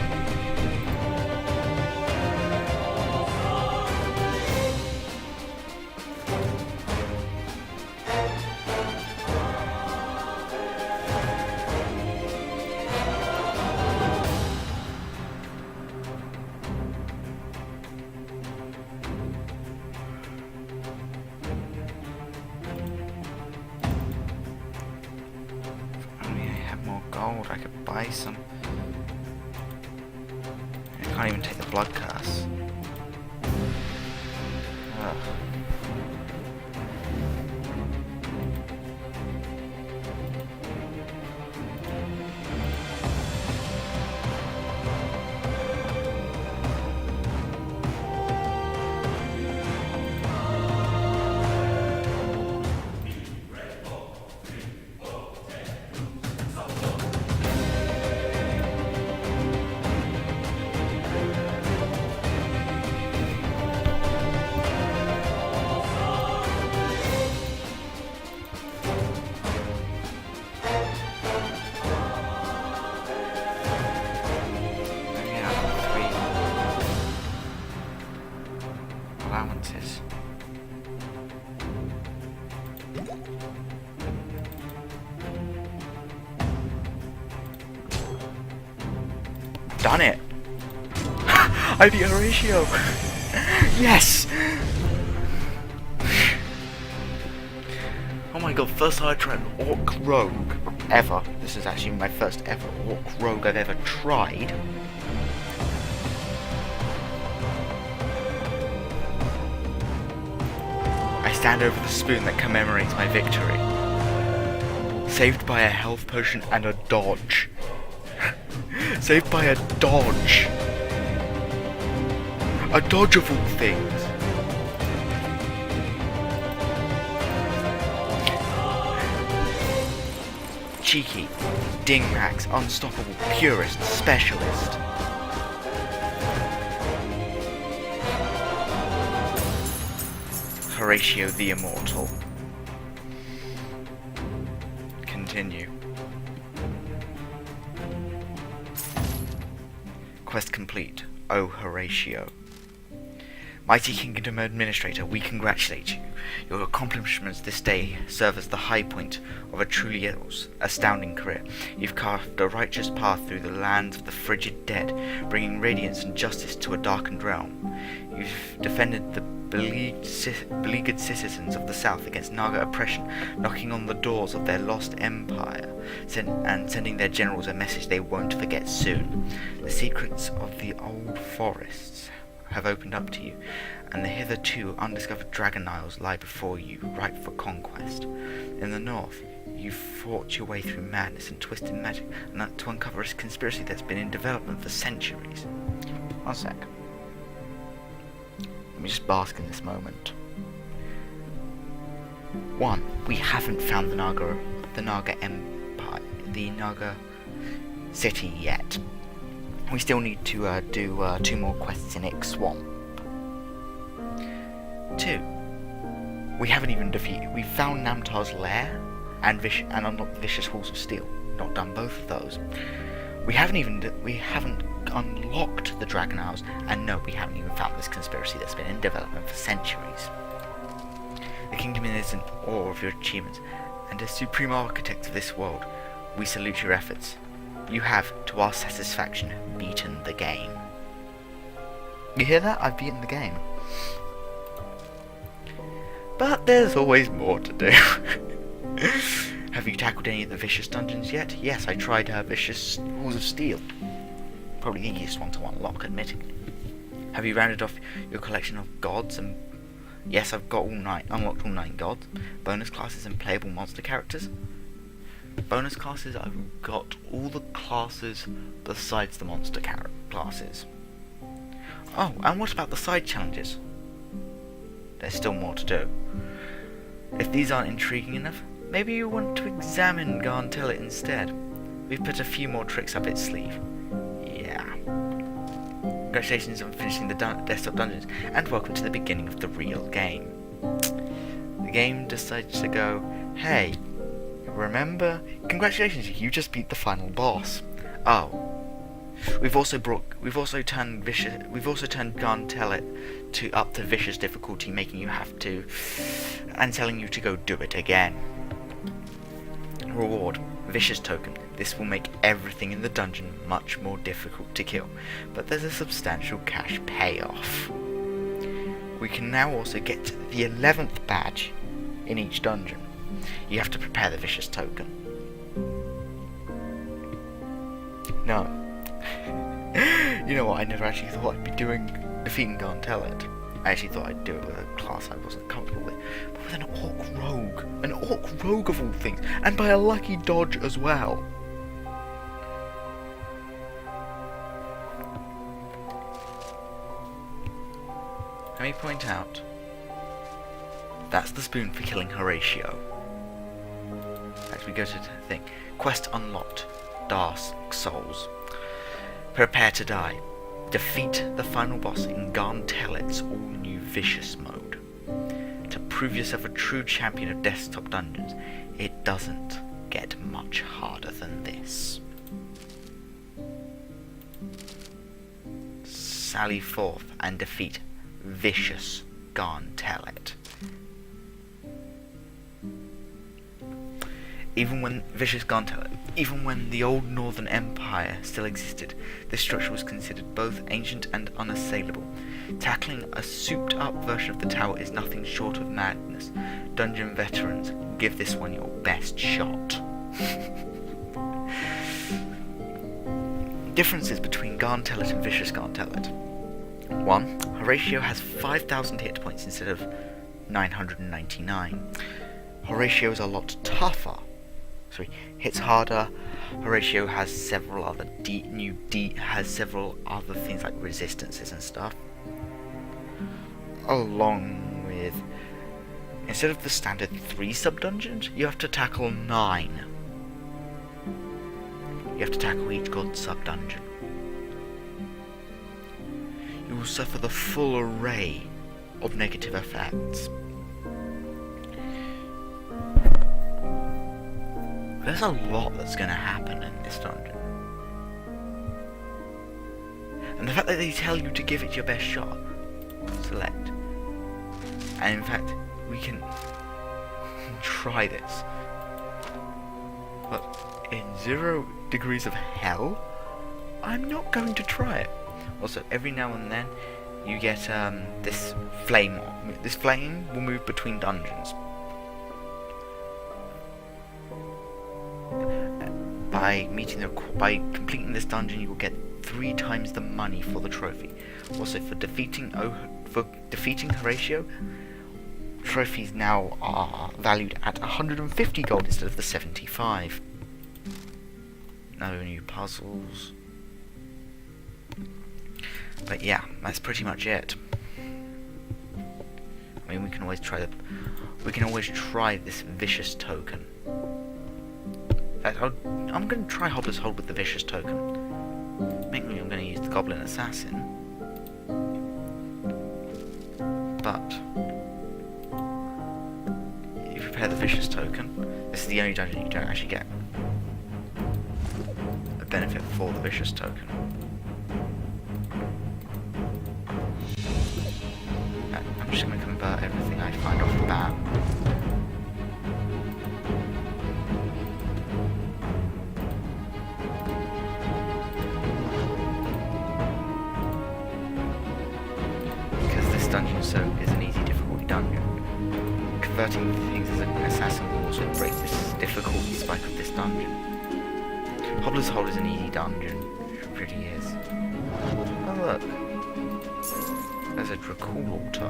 gold. I could buy some. I can't even take the blood curse. Ugh. Allowances. Done it! I beat Horatio! Yes! Oh my god, first time I tried an orc rogue ever. This is actually my first ever orc rogue I've ever tried. I stand over the spoon that commemorates my victory. Saved by a health potion and a dodge. Saved by a dodge. A dodge of all things. Cheeky, Dingmax, unstoppable, purist, specialist. Horatio the Immortal. Continue. Quest complete. Oh, Horatio. Mighty Kingdom Administrator, we congratulate you. Your accomplishments this day serve as the high point of a truly astounding career. You've carved a righteous path through the lands of the frigid dead, bringing radiance and justice to a darkened realm. You've defended the beleaguered citizens of the South against Naga oppression, knocking on the doors of their lost empire, and sending their generals a message they won't forget soon. The secrets of the old forests have opened up to you, and the hitherto undiscovered Dragon Isles lie before you, ripe for conquest. In the north, you've fought your way through madness and twisted magic to uncover a conspiracy that's been in development for centuries. One sec. Let me just bask in this moment. 1. We haven't found the Naga Empire, the Naga City yet. We still need to do 2 more quests in Ix Swamp. 2. We haven't even defeated. We found Namtar's lair and unlocked the Vicious Halls of Steel. Not done both of those. We haven't unlocked the Dragon Isles, and no, we haven't even found this conspiracy that's been in development for centuries. The kingdom is in awe of your achievements, and as supreme architect of this world, we salute your efforts. You have, to our satisfaction, beaten the game. You hear that? I've beaten the game. But there's always more to do. Have you tackled any of the Vicious dungeons yet? Yes, I tried Vicious Halls of Steel. Probably the easiest one to unlock, admittedly. Have you rounded off your collection of gods? And yes, I've got unlocked all 9 gods, bonus classes and playable monster characters. Bonus classes, I've got all the classes besides the monster classes. Oh, and what about the side challenges? There's still more to do. If these aren't intriguing enough, maybe you want to examine Gaan'telet instead. We've put a few more tricks up its sleeve. Yeah. Congratulations on finishing the desktop dungeons, and welcome to the beginning of the real game. The game decides to go, hey, remember? Congratulations, you just beat the final boss. Oh. We've also turned Gaan'telet up to vicious difficulty, making you have to, and telling you to go do it again. Reward, vicious token. This will make everything in the dungeon much more difficult to kill, but there's a substantial cash payoff. We can now also get the 11th badge in each dungeon. You have to prepare the vicious token. No. You know what, I never actually thought I'd be defeating Gaan'telet. I actually thought I'd do it with a class I wasn't comfortable with. But with an Orc Rogue. An Orc Rogue of all things. And by a lucky dodge as well. Let me point out. That's the spoon for killing Horatio. As we go to the thing. Quest unlocked. Dark Souls. Prepare to die. Defeat the final boss in Gaan'telet's all-new Vicious mode. To prove yourself a true champion of desktop dungeons, it doesn't get much harder than this. Sally forth and defeat Vicious Gaan'telet. Even when the old Northern Empire still existed, this structure was considered both ancient and unassailable. Tackling a souped-up version of the tower is nothing short of madness. Dungeon veterans, give this one your best shot. Differences between Gaan'telet and Vicious Gaan'telet. 1. Horatio has 5,000 hit points instead of 999. Horatio is a lot tougher. Hits harder. Horatio has several other several other things like resistances and stuff. Along with, instead of the standard 3 sub-dungeons, you have to tackle 9. You have to tackle each god sub-dungeon. You will suffer the full array of negative effects. There's a lot that's going to happen in this dungeon. And the fact that they tell you to give it your best shot, select. And in fact, we can try this. But in 0 degrees of hell, I'm not going to try it. Also, every now and then, you get this flame. This flame will move between dungeons. By completing this dungeon, you will get 3 times the money for the trophy. Also, for defeating Horatio, trophies now are valued at 150 gold instead of the 75. No new puzzles. But yeah, that's pretty much it. I mean, we can always try this Vicious token. I'm going to try Hobbler's Hold with the Vicious token. Mainly I'm going to use the Goblin Assassin. But if you prepare the Vicious token, this is the only dungeon you don't actually get a benefit for the Vicious token. I'm just going to convert everything I find off the bat. Dungeon is an easy difficulty dungeon. Converting things as an assassin will also break this difficulty spike of this dungeon. Hobbler's Hold is an easy dungeon. It really is. Oh look. There's a Dracul altar.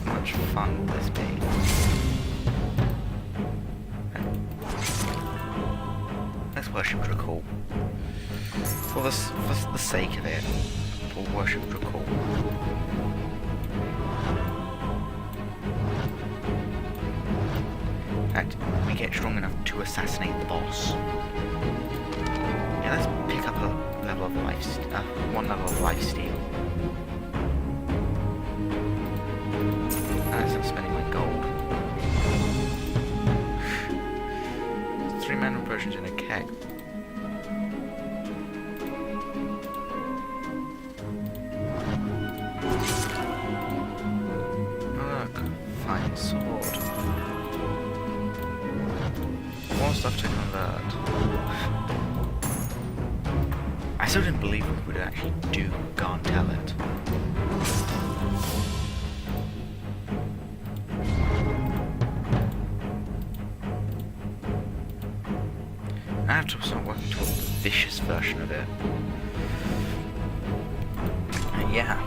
How much fun will this be? Let's worship Dracul. For the sake of it, we'll worship Dracul. In fact, we get strong enough to assassinate the boss. Yeah, let's pick up a level of one level of lifesteal. And I'm spending my gold. 3 mana potions in a keg. Look, fine sword. More stuff to convert. I still didn't believe we would actually do Gaan'telet. I have to start working towards the vicious version of it. Yeah.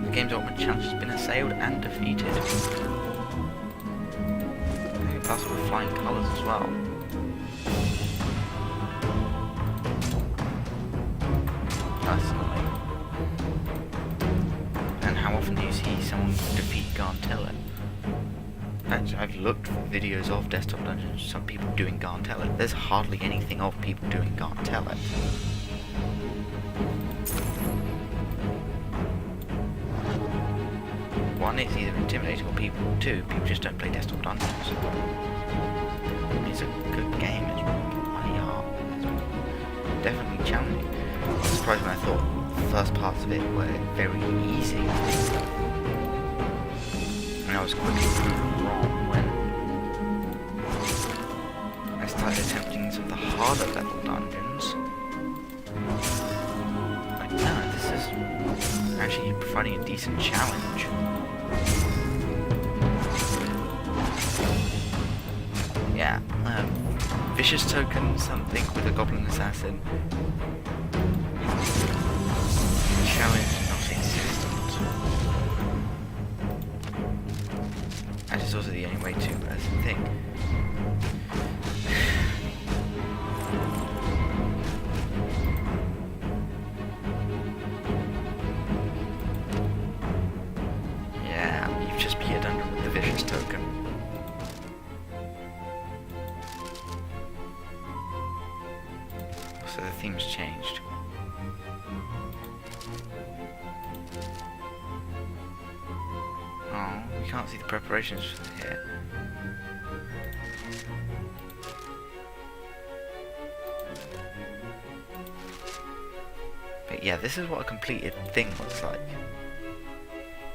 The game's ultimate challenge has been assailed and defeated. Plus with flying colours as well. Personally. And how often do you see someone defeat Gaan'telet? In fact, I've looked for videos of Desktop Dungeons, some people doing Gaan'telet. There's hardly anything of people doing Gaan'telet. One, it's either intimidating, or two, people just don't play Desktop Dungeons. It's a good game, it's bloody hard, it's definitely challenging. I was surprised when I thought the first parts of it were very easy. And I was quickly proven wrong when I started attempting some of the harder level dungeons. Like, no, this is actually providing a decent challenge. Yeah, vicious token, something with a goblin assassin. Challenge not existent. That is also the only way to think. Yeah, you've just beat a dungeon with the vicious token. So the theme's changed. Oh, we can't see the preparations here. But yeah, this is what a completed thing looks like.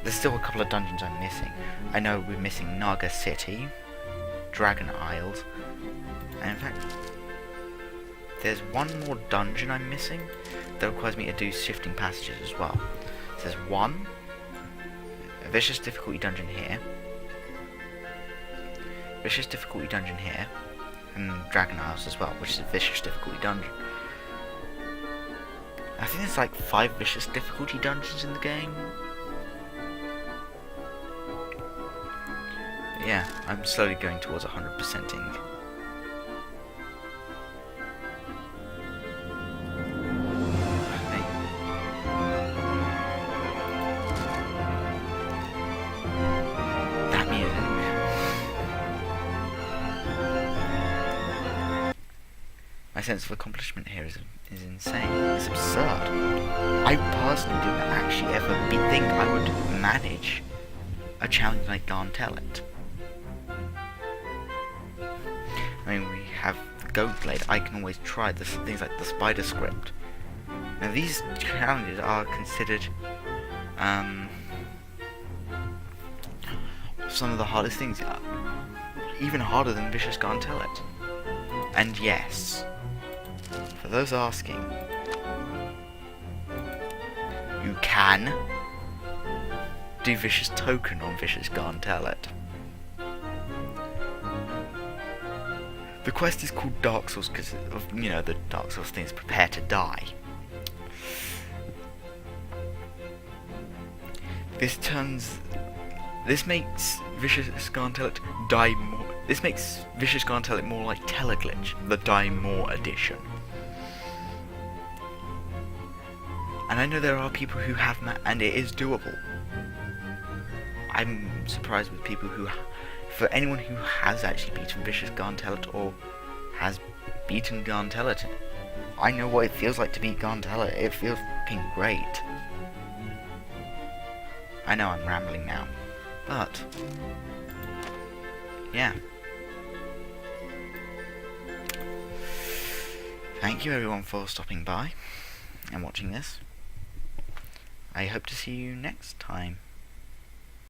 There's still a couple of dungeons I'm missing. I know we're missing Naga City, Dragon Isles, and in fact, there's one more dungeon I'm missing that requires me to do shifting passages as well. So there's one, a vicious difficulty dungeon here, vicious difficulty dungeon here, and Dragon Isles as well, which is a vicious difficulty dungeon. I think there's like 5 vicious difficulty dungeons in the game. But yeah, I'm slowly going towards 100%ing. My sense of accomplishment here is insane. It's absurd. I personally didn't actually ever think I would manage a challenge like Gaan'telet. I mean, we have the Goat Blade. I can always try things like the Spider Script. Now, these challenges are considered some of the hardest things, even harder than Vicious Gaan'telet. And yes, for those asking, you can do Vicious Token on Vicious Gaan'telet. The quest is called Dark Souls because of, you know, the Dark Souls thing is prepare to die. This makes Vicious Gaan'telet die more. This makes Vicious Gaan'telet more like Teleglitch, the Die More edition. And I know there are people who have and it is doable. I'm surprised with people who, for anyone who has actually beaten Vicious Gaan'telet or has beaten Gaan'telet, I know what it feels like to beat Gaan'telet. It feels fucking great. I know I'm rambling now, but yeah. Thank you everyone for stopping by and watching this. I hope to see you next time.